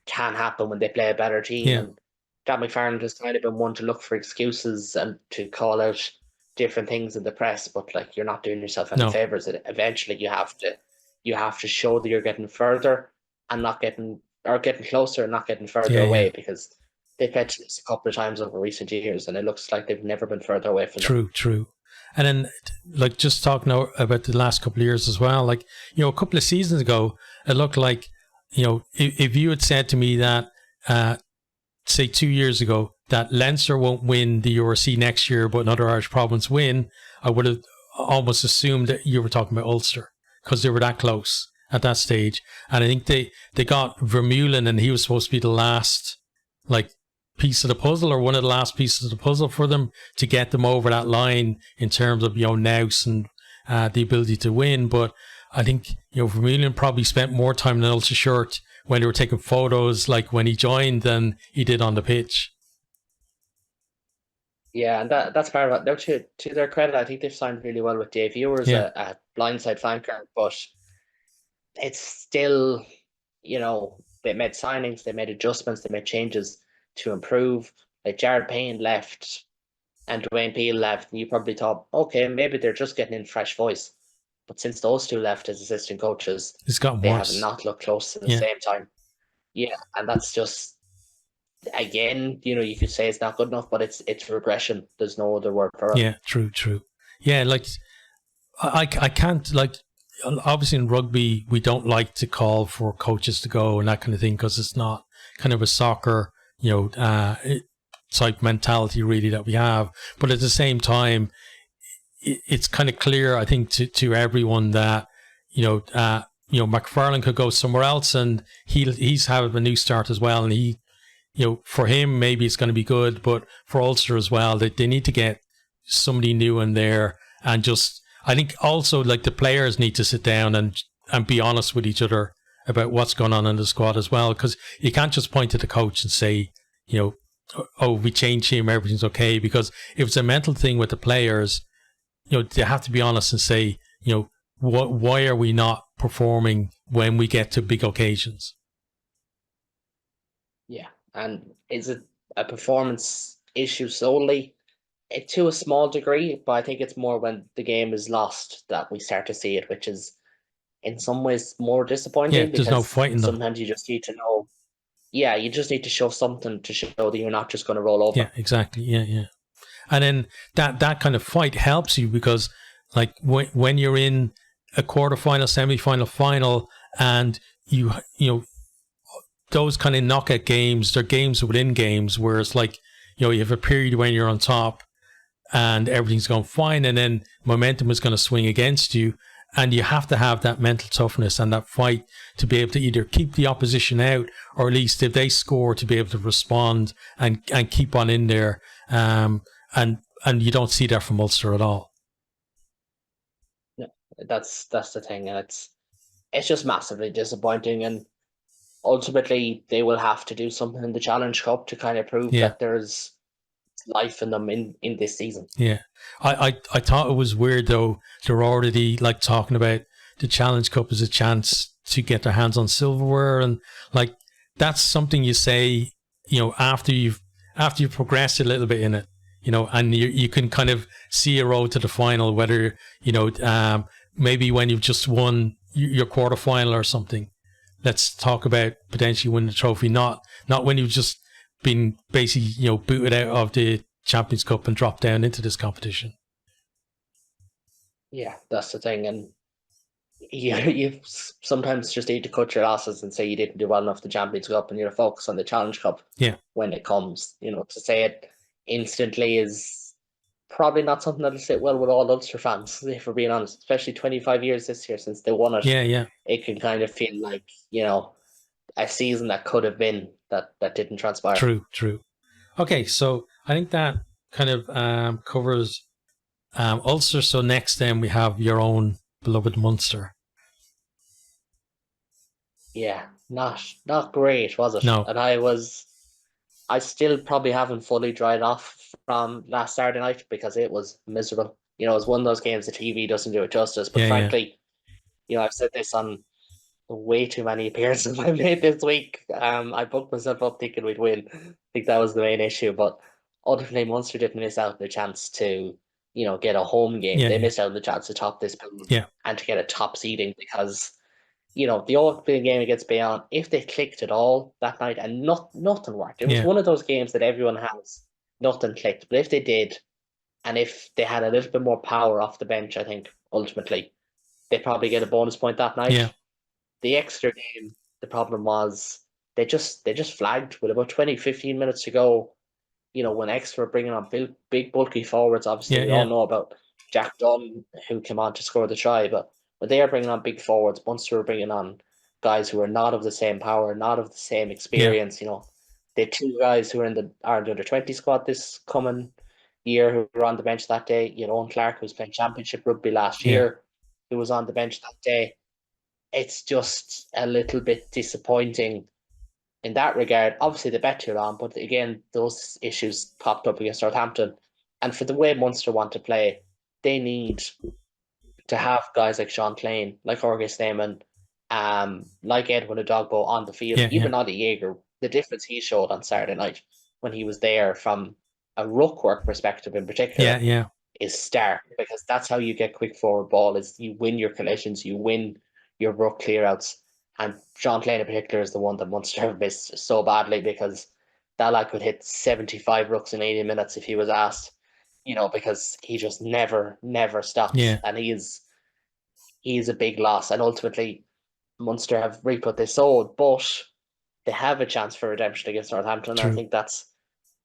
can happen when they play a better team. Yeah. And Dan McFarland has kind of been one to look for excuses and to call out different things in the press, but like, you're not doing yourself any favors. Eventually you have to show that you're getting further and not getting closer and not getting further away, because they've had this a couple of times over recent years, and it looks like they've never been further away from them. True. And then, like, just talking now about the last couple of years as well, like, a couple of seasons ago, it looked like, if you had said to me that, say 2 years ago, that Leinster won't win the URC next year, but another Irish province win, I would have almost assumed that you were talking about Ulster, because they were that close at that stage. And I think they got Vermeulen, and he was supposed to be the last, like, piece of the puzzle, or one of the last pieces of the puzzle for them to get them over that line in terms of, nous and the ability to win. But I think, Vermeulen probably spent more time in an Ulster shirt when they were taking photos, like when he joined, than he did on the pitch. Yeah, and that's part of it. To their credit, I think they've signed really well with Dave Ewers, a blindside flanker, but it's still, they made signings, they made adjustments, they made changes to improve. Like Jared Payne left and Dwayne Peel left, and you probably thought, okay, maybe they're just getting in fresh voice. But since those two left as assistant coaches, they have not looked close at the same time. Yeah, and that's just, again, you could say it's not good enough, but it's regression. There's no other word for it. Yeah, true. Yeah, like, I can't, like, obviously in rugby, we don't like to call for coaches to go and that kind of thing, because it's not kind of a soccer, type mentality really that we have. But at the same time, it's kind of clear, I think, to everyone that, McFarland could go somewhere else, and he's having a new start as well. And he, for him, maybe it's going to be good, but for Ulster as well, they need to get somebody new in there. And just, I think also, like, the players need to sit down and be honest with each other about what's going on in the squad as well, because you can't just point to the coach and say, oh, we changed him, everything's okay. Because if it's a mental thing with the players, they have to be honest and say, why are we not performing when we get to big occasions? Yeah, and is it a performance issue solely? To a small degree, but I think it's more when the game is lost that we start to see it, which is in some ways more disappointing. Yeah, there's no fighting them. Sometimes you just need to know. Yeah, you just need to show something to show that you're not just going to roll over. Yeah, exactly. Yeah. And then that kind of fight helps you, because, like, when you're in a quarterfinal, semi-final, final, and you those kind of knockout games, they're games within games, where it's like, you have a period when you're on top and everything's going fine, and then momentum is going to swing against you, and you have to have that mental toughness and that fight to be able to either keep the opposition out, or at least if they score, to be able to respond and keep on in there. And you don't see that from Ulster at all. No, that's the thing, and it's just massively disappointing. And ultimately they will have to do something in the Challenge Cup to kind of prove Yeah. that there's life in them in this season. Yeah. I thought it was weird though. They're already like talking about the Challenge Cup as a chance to get their hands on silverware, and like that's something you say, after you've progressed a little bit in it, and you can kind of see a road to the final, whether, maybe when you've just won your quarterfinal or something. Let's talk about potentially winning the trophy, not when you've just been basically, booted out of the Champions Cup and dropped down into this competition. Yeah, that's the thing. And you sometimes just need to cut your losses and say you didn't do well enough the Champions Cup and you're focused on the Challenge Cup Yeah. when it comes. To say it instantly is probably not something that'll sit well with all Ulster fans, if we're being honest. Especially 25 years this year since they won it. Yeah. It can kind of feel like, a season that could have been that didn't transpire. True. Okay, so I think that kind of covers Ulster. So next then we have your own beloved Munster. Yeah, not great, was it? No. And I still probably haven't fully dried off from last Saturday night because it was miserable. It was one of those games the TV doesn't do it justice. But frankly, I've said this on way too many appearances I've made this week. I booked myself up thinking we'd win. I think that was the main issue. But ultimately, Munster didn't miss out on the chance to, get a home game. They missed out on the chance to top this pool and to get a top seeding because the opening game against Bayonne, if they clicked at all that night and nothing worked, it was one of those games that everyone has, nothing clicked. But if they did, and if they had a little bit more power off the bench, I think ultimately they probably get a bonus point that night. Yeah. The extra game, the problem was they just flagged with about 20, 15 minutes to go. When Exeter were bringing on big bulky forwards, obviously we all know about Jack Dunn, who came on to score the try, but when they are bringing on big forwards, Munster were bringing on guys who are not of the same power, not of the same experience. They had two guys who are in the Ireland under-20 squad this coming year who were on the bench that day. Owen Clark, who was playing championship rugby last year, who was on the bench that day. It's just a little bit disappointing in that regard. Obviously, they bet you on, but again, those issues popped up against Northampton. And for the way Munster want to play, they need to have guys like Sean Kleyn, like Jorge Snyman, like Edwin Adogbo on the field, even Ollie Jaeger. The difference he showed on Saturday night when he was there from a ruck work perspective in particular is stark, because that's how you get quick forward ball, is you win your collisions, you win your ruck clearouts. And Sean Kleyn in particular is the one that Munster have missed so badly, because that lad could hit 75 rucks in 80 minutes if he was asked, because he just never stops. And he is a big loss. And ultimately, Munster have reaped what they sowed, but they have a chance for redemption against Northampton. And I think that's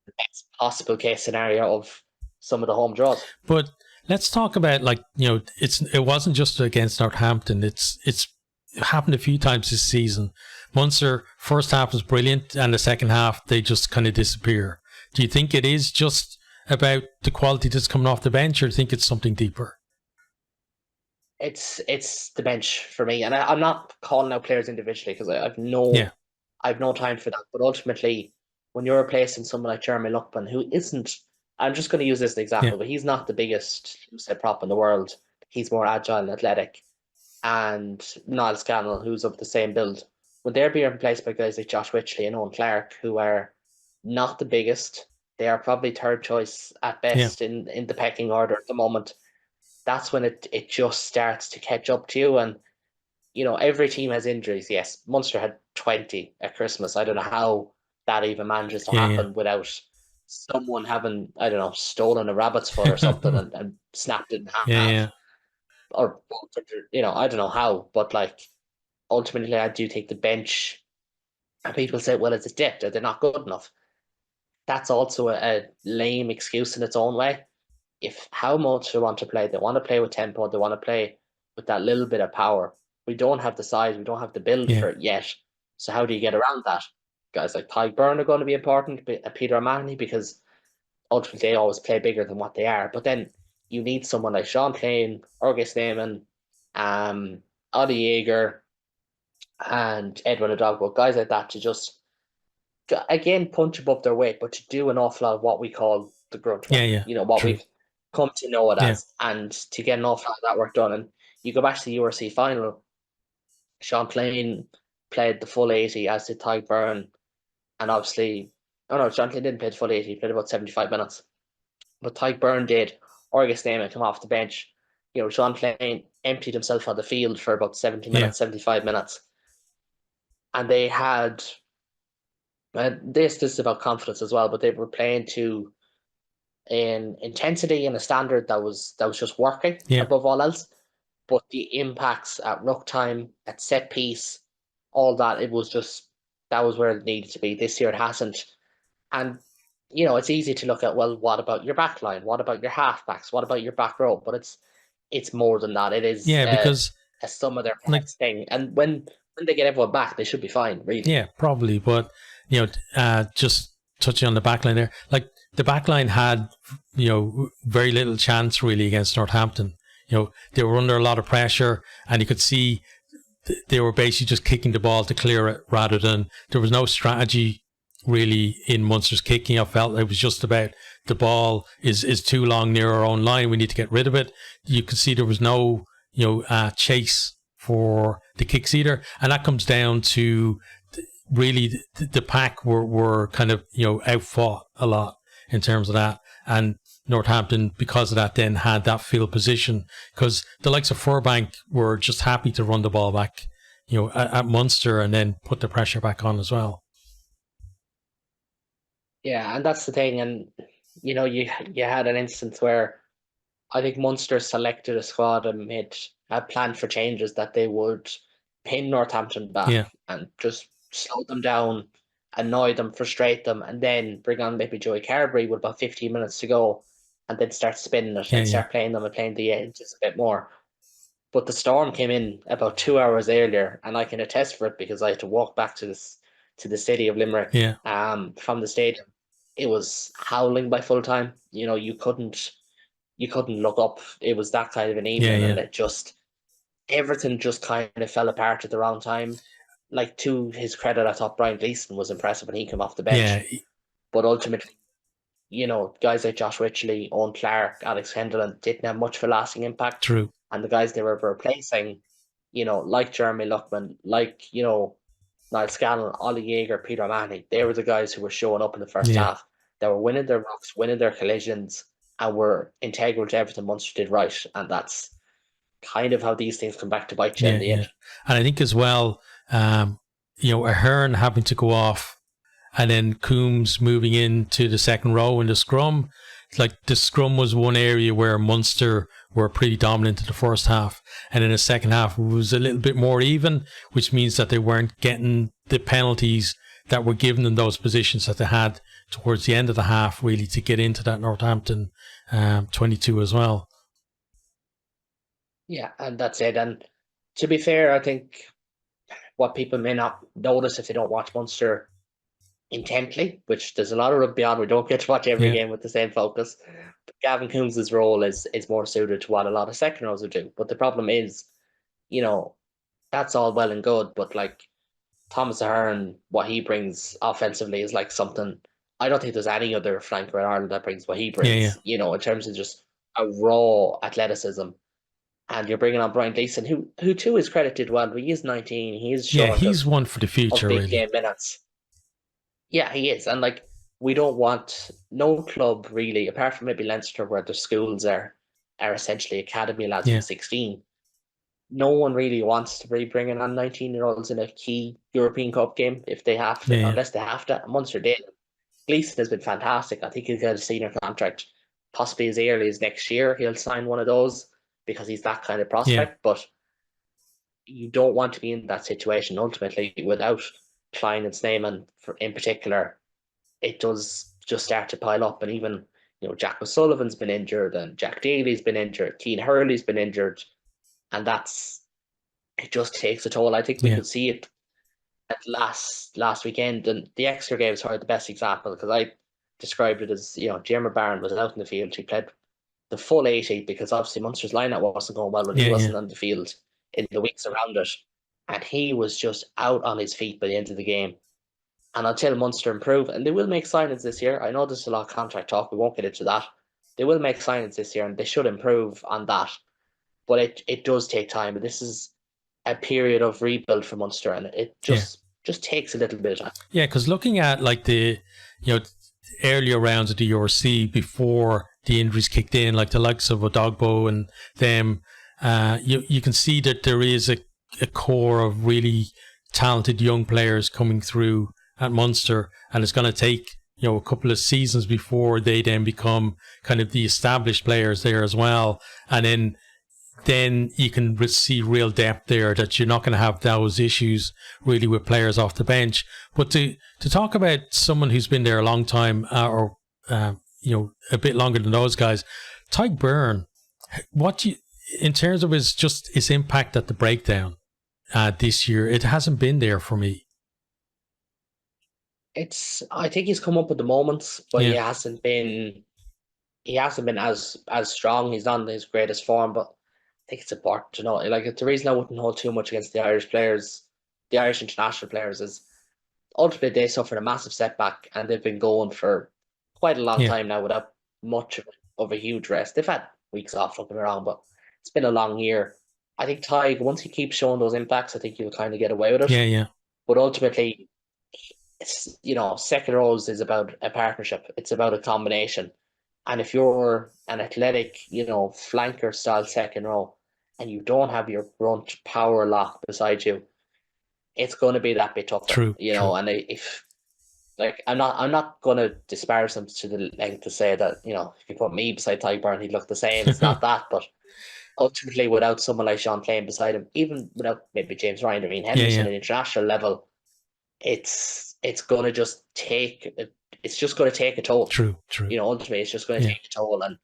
the best possible case scenario of some of the home draws. But let's talk about, it wasn't just against Northampton. It's happened a few times this season. Munster first half was brilliant, and the second half they just kind of disappear. Do you think it is just about the quality that's coming off the bench, or do you think it's something deeper? It's the bench for me, and I'm not calling out players individually because I've no time for that. But ultimately, when you're replacing someone like Jeremy Luckman, who isn't, I'm just going to use this as an example, but he's not the biggest prop in the world. He's more agile and athletic. And Niall Scannell, who's of the same build, when they're being replaced by guys like Josh Witchley and Owen Clark, who are not the biggest, they are probably third choice at best in the pecking order at the moment. That's when it just starts to catch up to you. And, every team has injuries. Yes, Munster had 20 at Christmas. I don't know how that even manages to happen without someone having, I don't know, stolen a rabbit's foot or something and snapped it in half. Or, I don't know how, but ultimately I do think the bench, and people say, well, it's a depth, they're not good enough. That's also a lame excuse in its own way. If how much they want to play with tempo, they want to play with that little bit of power. We don't have the size, we don't have the build for it yet. So how do you get around that? Guys like Ty Byrne are going to be important, Peter O'Mahony, because ultimately they always play bigger than what they are. But then you need someone like Sean Kleyn, Jorge Snyman, Ollie Jaeger, and Edwin Adogbo, guys like that, to just again punch above their weight, but to do an awful lot of what we call the grunt work. What true. we've come to know it as, and to get an awful lot of that work done. And you go back to the URC final, Sean Kleyn played the full 80, as did Ty Byrne, and obviously, Sean Kleyn didn't play the full 80, he played about 75 minutes. But Ty Byrne did. Orgus Naaman come off the bench. Sean Kleyn emptied himself on the field for about 70 minutes, 75 minutes. And they had, this is about confidence as well, but they were playing to an intensity and a standard that was just working above all else. But the impacts at ruck time, at set piece, all that, that was where it needed to be. This year it hasn't. And, it's easy to look at, well, what about your back line? What about your halfbacks? What about your back row? But it's more than that. It is because a sum of their parts thing. And when they get everyone back, they should be fine, really. Yeah, probably. But, just touching on the back line there, like the back line had, very little chance really against Northampton. They were under a lot of pressure, and you could see they were basically just kicking the ball to clear it rather than, there was no strategy really in Munster's kicking. I felt it was just about the ball is too long near our own line, we need to get rid of it. You could see there was no chase for the kicks either, and that comes down to really the pack were kind of outfought a lot in terms of that, and Northampton, because of that, then had that field position, because the likes of Furbank were just happy to run the ball back at Munster and then put the pressure back on as well. Yeah, and that's the thing. And, you had an instance where I think Munster selected a squad and had planned for changes that they would pin Northampton back and just slow them down, annoy them, frustrate them, and then bring on maybe Joey Carberry with about 15 minutes to go, and then start spinning it and start playing them and playing the edges a bit more. But the Storm came in about 2 hours earlier, and I can attest for it because I had to walk back to the city of Limerick from the stadium. It was howling by full time. You couldn't look up. It was that kind of an evening, and everything just kind of fell apart at the wrong time. Like, to his credit, I thought Brian Gleeson was impressive when he came off the bench. But ultimately, guys like Josh Wycherley, Owen Clark, Alex Henderland didn't have much of a lasting impact. True. And the guys they were replacing, like Jeremy Luckman, like, Niall Scallon, Ollie Yeager, Peter O'Mahony, they were the guys who were showing up in the first half. They were winning their rucks, winning their collisions, and were integral to everything Munster did right. And that's kind of how these things come back to bite you in the end. And I think as well, Ahern having to go off, and then Coombs moving into the second row in the scrum. Like, the scrum was one area where Munster were pretty dominant in the first half, and in the second half it was a little bit more even, which means that they weren't getting the penalties that were given in those positions that they had towards the end of the half, really, to get into that Northampton 22 as well. Yeah, and that's it. And to be fair, I think what people may not notice if they don't watch Munster intently, which there's a lot of rugby on, we don't get to watch every game with the same focus. But Gavin Coombs' role is more suited to what a lot of second rows would do. But the problem is, that's all well and good, but like Thomas Ahern, what he brings offensively is like something I don't think there's any other flanker in Ireland that brings what he brings, in terms of just a raw athleticism. And you're bringing on Brian Gleeson, who too is credited well. He is 19. He is short. He's one for the future, big really. Game minutes. Yeah, he is. And like, we don't want no club really, apart from maybe Leinster, where the schools are essentially academy lads from 16. No one really wants to be bringing on 19-year-olds in a key European Cup game if they have to, unless they have to. Munster did. Gleeson has been fantastic. I think he'll get a senior contract possibly as early as next year. He'll sign one of those because he's that kind of prospect. But you don't want to be in that situation ultimately without Kleyn and Snyman in particular. It does just start to pile up. And even, Jack O'Sullivan's been injured and Jack Daly's been injured. Keane Hurley's been injured. And it just takes a toll. I think we could see it at last weekend. And the extra games are the best example, because I described it as, Jeremy Barron was out in the field. He played the full 80 because obviously Munster's lineup wasn't going well when he wasn't on the field in the weeks around it. and he was just out on his feet by the end of the game. And until Munster improve, and they will make signings this year. I know there's a lot of contract talk. We won't get into that. They will make signings this year, and they should improve on that. But it does take time. This is a period of rebuild for Munster, and it just takes a little bit of time. Yeah, because looking at like the earlier rounds of the URC before the injuries kicked in, like the likes of Odogbo and them, you can see that there is a core of really talented young players coming through at Munster, and it's going to take a couple of seasons before they then become kind of the established players there as well, and then you can see real depth there, that you're not going to have those issues really with players off the bench. But to talk about someone who's been there a long time, or a bit longer than those guys, Tadhg Beirne, in terms of his impact at the breakdown this year, it hasn't been there for me. I think he's come up with the moments, but he hasn't been as strong. He's not in his greatest form, but I think it's important to know. Like, the reason I wouldn't hold too much against the Irish players, the Irish international players, is ultimately they suffered a massive setback, and they've been going for quite a long time now without much of a huge rest. They've had weeks off, don't get me wrong, but it's been a long year. I think Tadhg, once he keeps showing those impacts, I think he'll kind of get away with it. Yeah. But ultimately, it's, second rows is about a partnership. It's about a combination. And if you're an athletic, flanker style second row, and you don't have your grunt power lock beside you, it's going to be that bit tougher. True. And if I'm not going to disparage him to the length to say that if you put me beside Tadhg Beirne, he'd look the same. It's not that, but ultimately, without someone like Sean Kleyn beside him, even without maybe James Ryan or Ian Henderson at an international level, it's going to just take a toll. True. Ultimately, it's just going to take a toll, and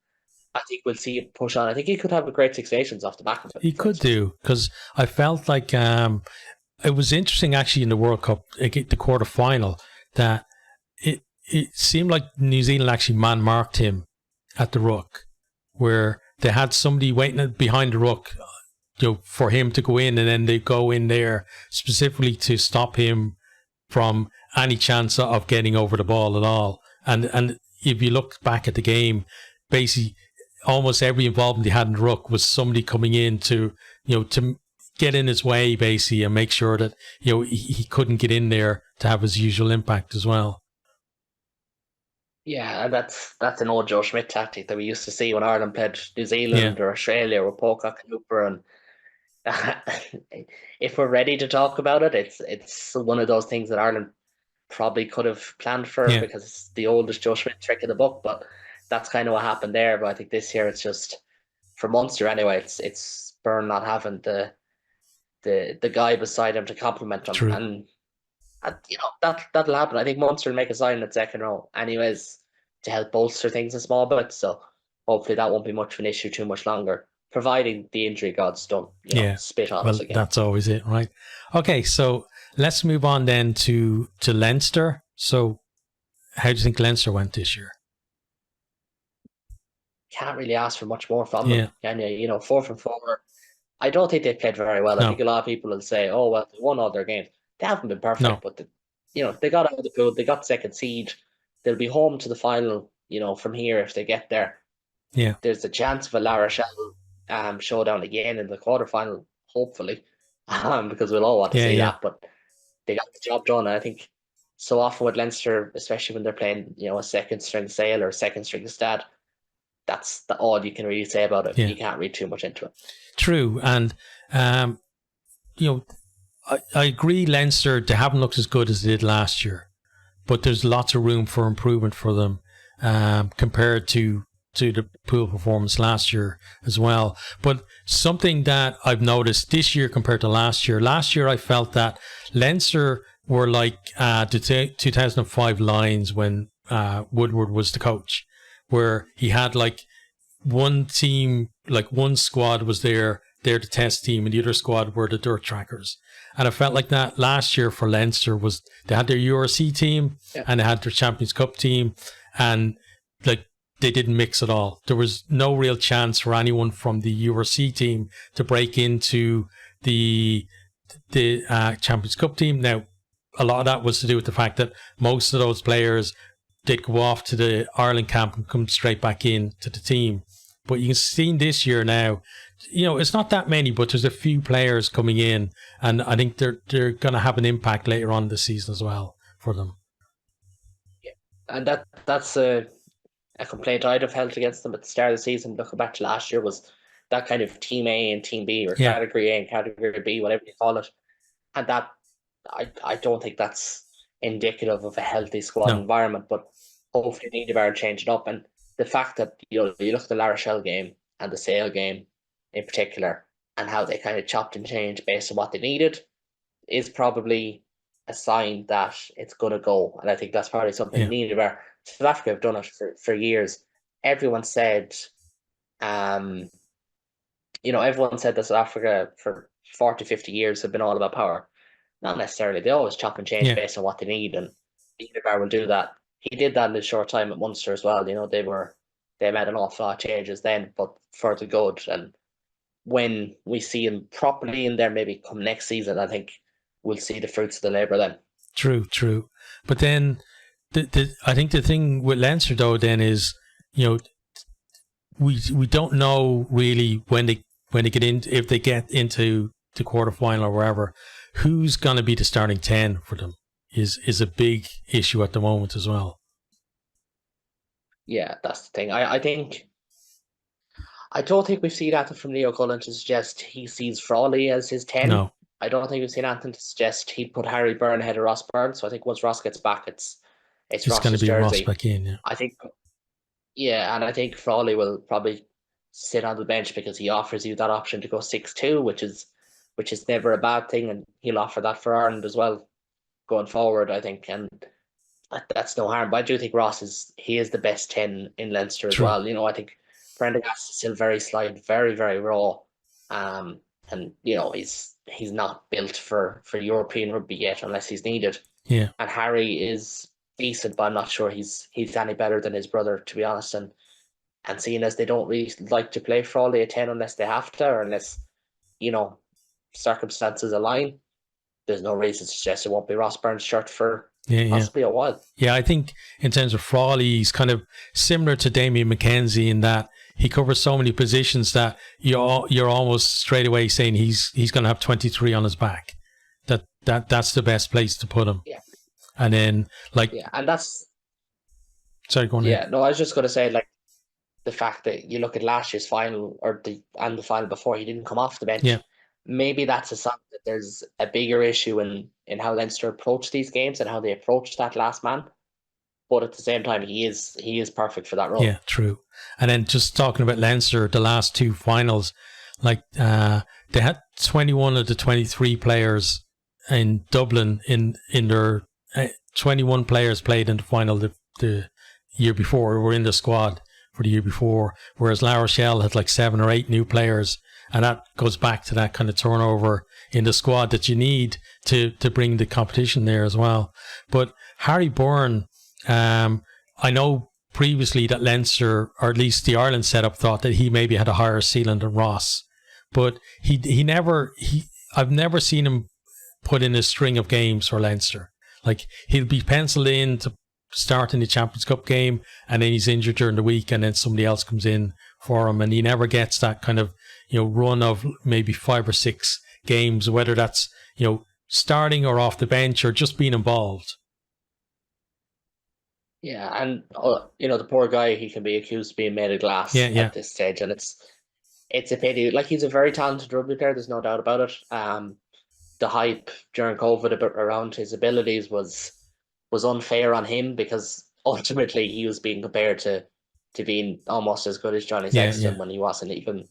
I think we'll see it push on. I think he could have a great 6 nations off the back of it. He could do, because I felt like it was interesting actually in the World Cup, the quarterfinal, that it seemed like New Zealand actually man-marked him at the ruck, where they had somebody waiting behind the ruck, for him to go in, and then they go in there specifically to stop him from any chance of getting over the ball at all. And if you look back at the game, basically almost every involvement he had in the ruck was somebody coming in to get in his way, basically, and make sure that he couldn't get in there to have his usual impact as well. Yeah, and that's an old Joe Schmidt tactic that we used to see when Ireland played New Zealand or Australia or Pocock and Hooper. And if we're ready to talk about it, it's one of those things that Ireland probably could have planned for, because it's the oldest Joe Schmidt trick in the book. But that's kind of what happened there. But I think this year it's just, for Munster anyway, it's Beirne not having the guy beside him to complement him. True. And that'll happen. I think Munster will make a sign at second row anyways to help bolster things a small bit. So hopefully that won't be much of an issue too much longer, providing the injury gods don't spit on us again. That's always it, right? Okay, so let's move on then to Leinster. So how do you think Leinster went this year? Can't really ask for much more from them, can you? 4 from 4. I don't think they played very well. I think a lot of people will say, oh, well, they won all their games. They haven't been perfect, but they got out of the pool. They got second seed. They'll be home to the final, from here if they get there. Yeah. There's a chance of a La Rochelle showdown again in the quarterfinal, hopefully, because we'll all want to see that. But they got the job done. And I think so often with Leinster, especially when they're playing, a second string Sale or a second string Stad, that's all you can really say about it. You can't read too much into it. True. And, I agree, Leinster, they haven't looked as good as they did last year, but there's lots of room for improvement for them compared to the pool performance last year as well. But something that I've noticed this year compared to last year I felt that Leinster were like the 2005 Lions when Woodward was the coach, where he had like one team, like one squad was there, they're the test team, and the other squad were the dirt trackers. And I felt like that last year for Leinster was they had their URC team and they had their Champions Cup team, and like they didn't mix at all. There was no real chance for anyone from the URC team to break into the the Champions Cup team. Now, a lot of that was to do with the fact that most of those players did go off to the Ireland camp and come straight back in to the team. But you can see this year now, it's not that many, but there's a few players coming in, and I think they're going to have an impact later on this season as well for them. Yeah, and that's a complaint I'd have held against them at the start of the season, looking back to last year, was that kind of Team A and Team B, or Category A and Category B, whatever you call it. And that, I don't think that's indicative of a healthy squad environment, but hopefully need to change it up. And the fact that you look at the La Rochelle game and the Sale game in particular, and how they kind of chopped and changed based on what they needed, is probably a sign that it's going to go. And I think that's probably something needed. Where South Africa have done it for years. Everyone said, everyone said that South Africa for 40, 50 years have been all about power. Not necessarily. They always chop and change based on what they need, and Niederbar will do that. He did that in his short time at Munster as well. They made an awful lot of changes then, but for the good. And when we see him properly in there, maybe come next season, I think we'll see the fruits of the labour then. True. But then I think the thing with Leinster though then is, we don't know really when they get in, if they get into the quarterfinal or wherever, who's going to be the starting 10 for them is a big issue at the moment as well. Yeah, that's the thing. I don't think we've seen anything from Leo Cullen to suggest he sees Frawley as his 10. No. I don't think we've seen anything to suggest he'd put Harry Byrne ahead of Ross Byrne. So I think once Ross gets back, it's going to be jersey. Ross back in, yeah. And I think Frawley will probably sit on the bench because he offers you that option to go 6-2, which is never a bad thing, and he'll offer that for Ireland as well going forward, I think, and that's no harm. But I do think Ross is the best 10 in Leinster as well. I think Prendergast is still very slight, very, very raw, and he's not built for European rugby yet unless he's needed. Yeah. And Harry is decent, but I'm not sure he's any better than his brother, to be honest. And seeing as they don't really like to play Frawley at 10 unless they have to, or unless circumstances align, there's no reason to suggest it won't be Ross Byrne's shirt for possibly a while. Yeah, I think in terms of Frawley, he's kind of similar to Damien McKenzie in that he covers so many positions that you're almost straight away saying he's going to have 23 on his back. That's the best place to put him. Yeah. And then and that's... Sorry, go on ahead. Yeah, no, I was just going to say, the fact that you look at last year's final and the final before, he didn't come off the bench. Yeah. Maybe that's a sign that there's a bigger issue in how Leinster approach these games and how they approach that last man. But at the same time, he is perfect for that role. Yeah, true. And then just talking about Leinster, the last two finals, they had 21 of the 23 players in Dublin in their 21 players played in the final the year before, or were in the squad for the year before, whereas La Rochelle had 7 or 8 new players. And that goes back to that kind of turnover in the squad that you need to bring the competition there as well. But Harry Byrne, I know previously that Leinster, or at least the Ireland setup, thought that he maybe had a higher ceiling than Ross. But I've never seen him put in a string of games for Leinster. He'll be penciled in to start in the Champions Cup game, and then he's injured during the week, and then somebody else comes in for him, and he never gets that kind of run of maybe 5 or 6 games, whether that's starting or off the bench or just being involved. Yeah, and the poor guy, he can be accused of being made of glass at this stage, and it's a pity. He's a very talented rugby player, there's no doubt about it. The hype during COVID around his abilities was unfair on him, because ultimately he was being compared to being almost as good as Johnny Sexton when he wasn't even,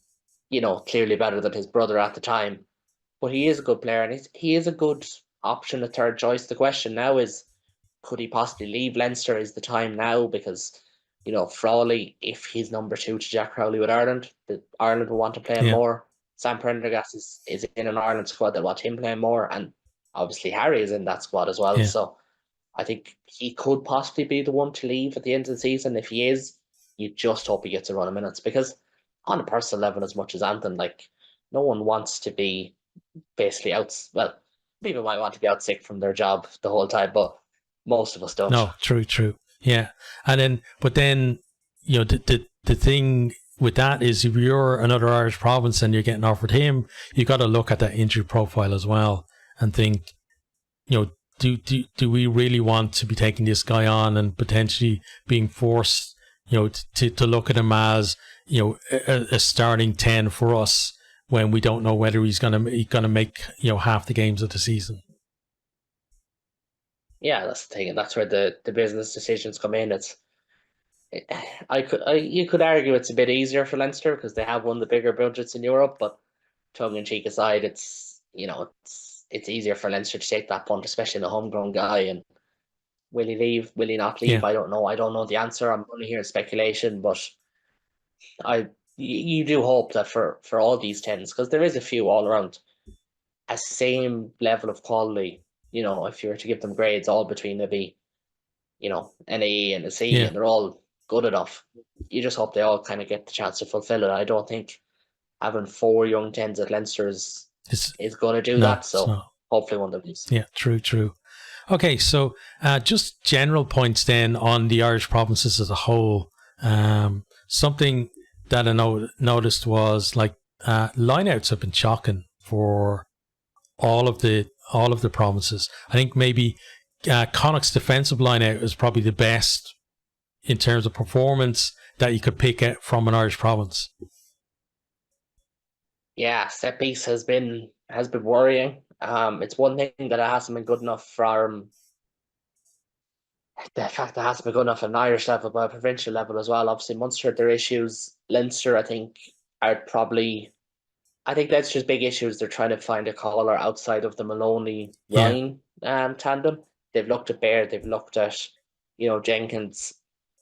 clearly better than his brother at the time. But he is a good player, and he is a good option, a third choice. The question now is, could he possibly leave Leinster? Is the time now? Because, Frawley, if he's number 2 to Jack Crowley with Ireland, Ireland will want to play him more. Sam Prendergast is in an Ireland squad that want him playing more, and obviously Harry is in that squad as well. Yeah. So I think he could possibly be the one to leave at the end of the season. If he is, you just hope he gets a run of minutes, because on a personal level, as much as Anthony, no one wants to be basically out. Well, people might want to be out sick from their job the whole time, but most of us don't. No, true. Yeah. But then, the thing with that is if you're another Irish province and you're getting offered him, you got to look at that injury profile as well and think, do we really want to be taking this guy on and potentially being forced, to look at him as, a starting 10 for us when we don't know whether he's gonna make, half the games of the season. Yeah, that's the thing, and that's where the business decisions come in. You could argue it's a bit easier for Leinster because they have one of the bigger budgets in Europe, but tongue in cheek aside, it's easier for Leinster to take that punt, especially the homegrown guy. And will he leave? Will he not leave? Yeah. I don't know. I don't know the answer. I'm only hearing speculation, but you do hope that for all these tens, because there is a few all around a same level of quality. If you were to give them grades, all between maybe, an A and a C, and they're all good enough. You just hope they all kind of get the chance to fulfill it. I don't think having 4 young tens at Leinster is going to do that. So hopefully one of them is. Yeah, true. Okay, so just general points then on the Irish provinces as a whole. Something that I noticed was like lineouts have been shocking for all of the provinces. I think maybe Connacht's defensive lineout is probably the best in terms of performance that you could pick out from an Irish province. Yeah, set piece has been worrying. It's one thing that it hasn't been good enough from the fact that it hasn't been good enough at an Irish level, but a provincial level as well. Obviously, Munster had their issues. Leinster, I think Leinster's big issues. They're trying to find a caller outside of the Maloney Ryan tandem. They've looked at Baird. They've looked at Jenkins.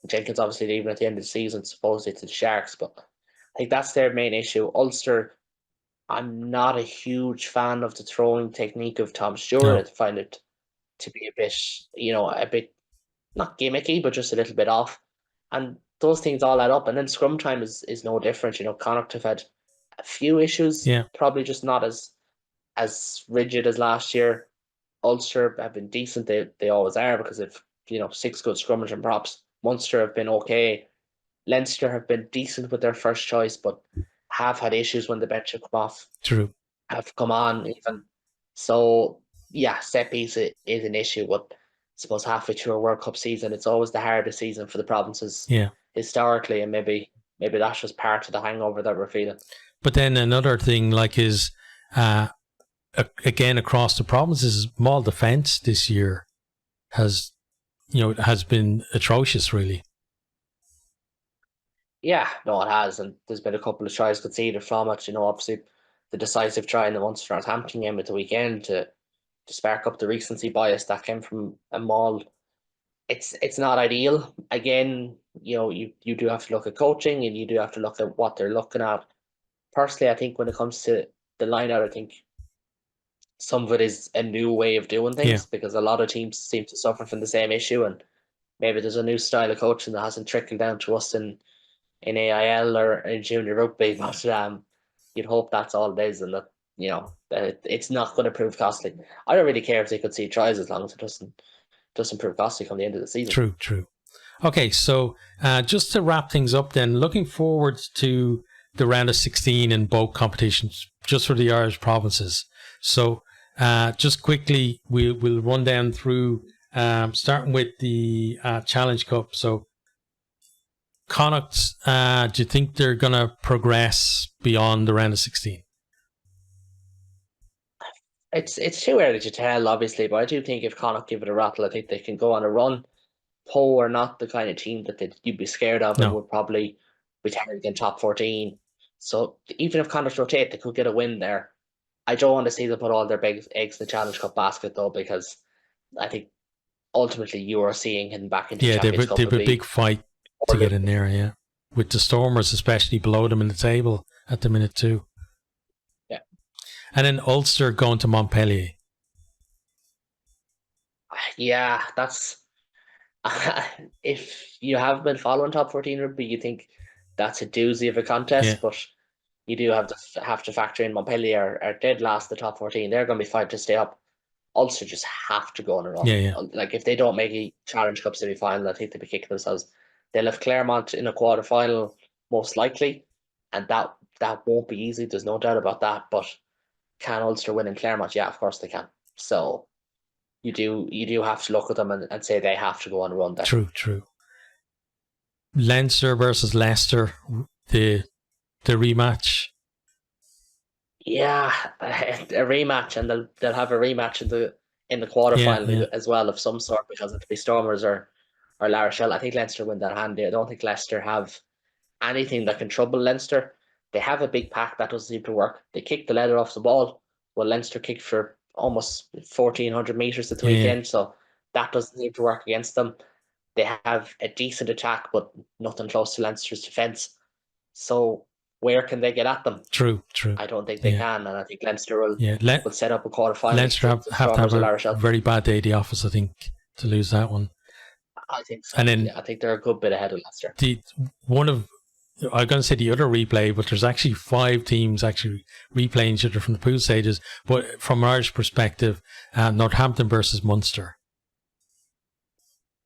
Jenkins obviously leaving at the end of the season, supposedly to the Sharks, but I think that's their main issue. Ulster, I'm not a huge fan of the throwing technique of Tom Stewart. No. I find it to be a bit not gimmicky, but just a little bit off. And those things all add up. And then scrum time is no different. Connacht have had a few issues, probably just not as rigid as last year. Ulster have been decent. They always are because they've 6 good scrummage and props. Munster have been okay. Leinster have been decent with their first choice, but have had issues when the bench have come off. True. Have come on even. So yeah, set piece is an issue. But I suppose halfway through a World Cup season, it's always the hardest season for the provinces. Historically, and maybe that's just part of the hangover that we're feeling. But then another thing is again across the provinces, Mall defence this year has been atrocious, really. Yeah, no, it has, and there's been a couple of tries conceded from it. Obviously the decisive try in the Munster Northampton game at the weekend to spark up the recency bias that came from a Mall. It's not ideal. Again, you do have to look at coaching, and you do have to look at what they're looking at. Personally, I think when it comes to the line-out, I think some of it is a new way of doing things because a lot of teams seem to suffer from the same issue, and maybe there's a new style of coaching that hasn't trickled down to us in AIL or in junior rugby. But you'd hope that's all it is, and that that it's not going to prove costly. I don't really care if they could see tries as long as it doesn't prove costly come the end of the season. True. Okay, so just to wrap things up then, looking forward to the round of 16 in both competitions, just for the Irish provinces. So just quickly, we'll run down through, starting with the Challenge Cup. So Connacht, do you think they're going to progress beyond the round of 16? It's too early to tell, obviously, but I do think if Connacht give it a rattle, I think they can go on a run. Poe are not the kind of team that you'd be scared of and would probably be targeting top 14. So even if Connacht rotate, they could get a win there. I don't want to see them put all their big eggs in the Challenge Cup basket, though, because I think ultimately you are seeing him back into the Champions Cup. They've a big fight to get in there, with the Stormers especially below them in the table at the minute too. Yeah. And then Ulster going to Montpellier. Yeah, that's... if you have been following top 14 rugby, you think that's a doozy of a contest, but you do have to factor in Montpellier are dead last the top 14. They're going to be fighting to stay up. Ulster just have to go on a run. Yeah. Like if they don't make a Challenge Cup semi-final, I think they'll be kicking themselves. They'll have Claremont in a quarter-final most likely, and that won't be easy. There's no doubt about that. But can Ulster win in Claremont? Yeah, of course they can. So you do have to look at them and say they have to go on a run there. True. Leinster versus Leicester, the rematch. Yeah, a rematch, and they'll have a rematch in the quarterfinal as well of some sort, because it'll be Stormers or La Rochelle. I think Leinster win that handy. I don't think Leicester have anything that can trouble Leinster. They have a big pack that doesn't seem to work. They kick the leather off the ball. Well, Leinster kicked for almost 1,400 meters at the weekend, so that doesn't seem to work against them. They have a decent attack, but nothing close to Leinster's defence. So where can they get at them? True. I don't think they can, and I think Leinster will set up a quarterfinal. Leinster have to have a very bad day at the office, I think, to lose that one. I think so. And then I think they're a good bit ahead of Leicester. I'm going to say the other replay, but there's actually 5 teams actually replaying each other from the pool stages. But from an Irish perspective, Northampton versus Munster.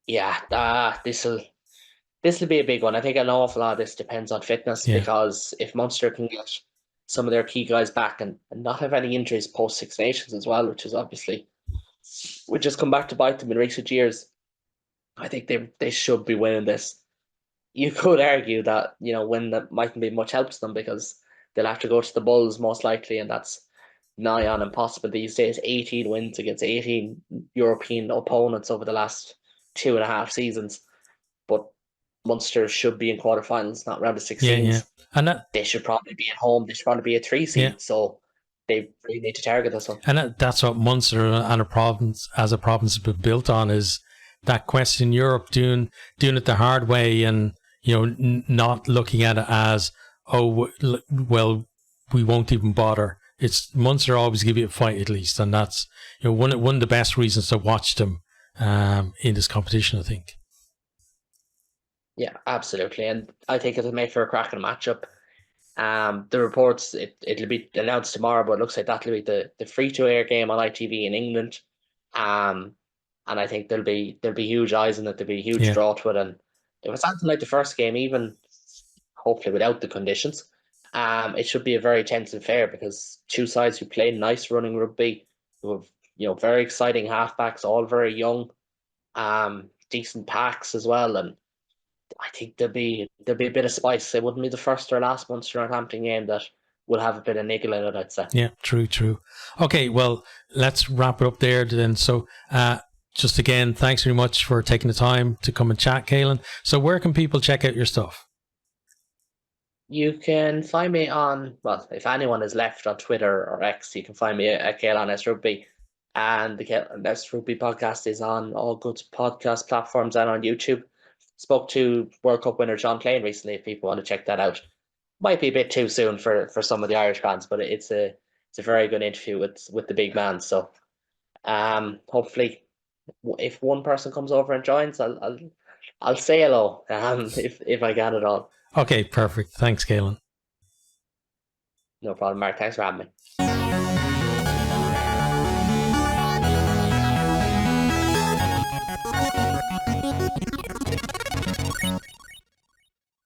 Yeah, this will be a big one. I think an awful lot of this depends on fitness, because if Munster can get some of their key guys back and not have any injuries post Six Nations as well, which has come back to bite them in recent years, I think they should be winning this. You could argue that, win that mightn't be much help to them, because they'll have to go to the Bulls most likely, and that's nigh on impossible these days. 18 wins against 18 European opponents over the last 2.5 seasons. But Munster should be in quarterfinals, not round of 16s. Yeah. And they should probably be at home. They should probably be a 3 seed. So they really need to target this one. And that's what Munster and a province has been built on, is that Western Europe doing it the hard way, and not looking at it as, oh well, we won't even bother. It's Munster always give you a fight at least, and that's one of the best reasons to watch them in this competition, I think. Yeah, absolutely, and I think it'll make for a cracking matchup. The reports it'll be announced tomorrow, but it looks like that'll be the free-to-air game on ITV in England. And I think there'll be huge eyes in it. There'll be a huge draw to it, and if it's something like the first game, even hopefully without the conditions, it should be a very tense affair, because two sides who play nice running rugby, who have very exciting halfbacks, all very young, decent packs as well, and I think there'll be a bit of spice. It wouldn't be the first or last Munster Northampton game that will have a bit of niggle in it, I'd say. Yeah, true. Okay, well, let's wrap it up there then. So, just again, thanks very much for taking the time to come and chat, Caolan. So where can people check out your stuff? You can find me on, well, if anyone is left on Twitter or X, you can find me at CaolanSRugby. And the CaolanSRugby podcast is on all good podcast platforms and on YouTube. Spoke to World Cup winner John Kleyn recently, if people want to check that out. Might be a bit too soon for some of the Irish fans, but it's a very good interview with the big man. So hopefully, if one person comes over and joins, I'll say hello if I can at all. Okay, perfect. Thanks, Caolan. No problem, Mark. Thanks for having me.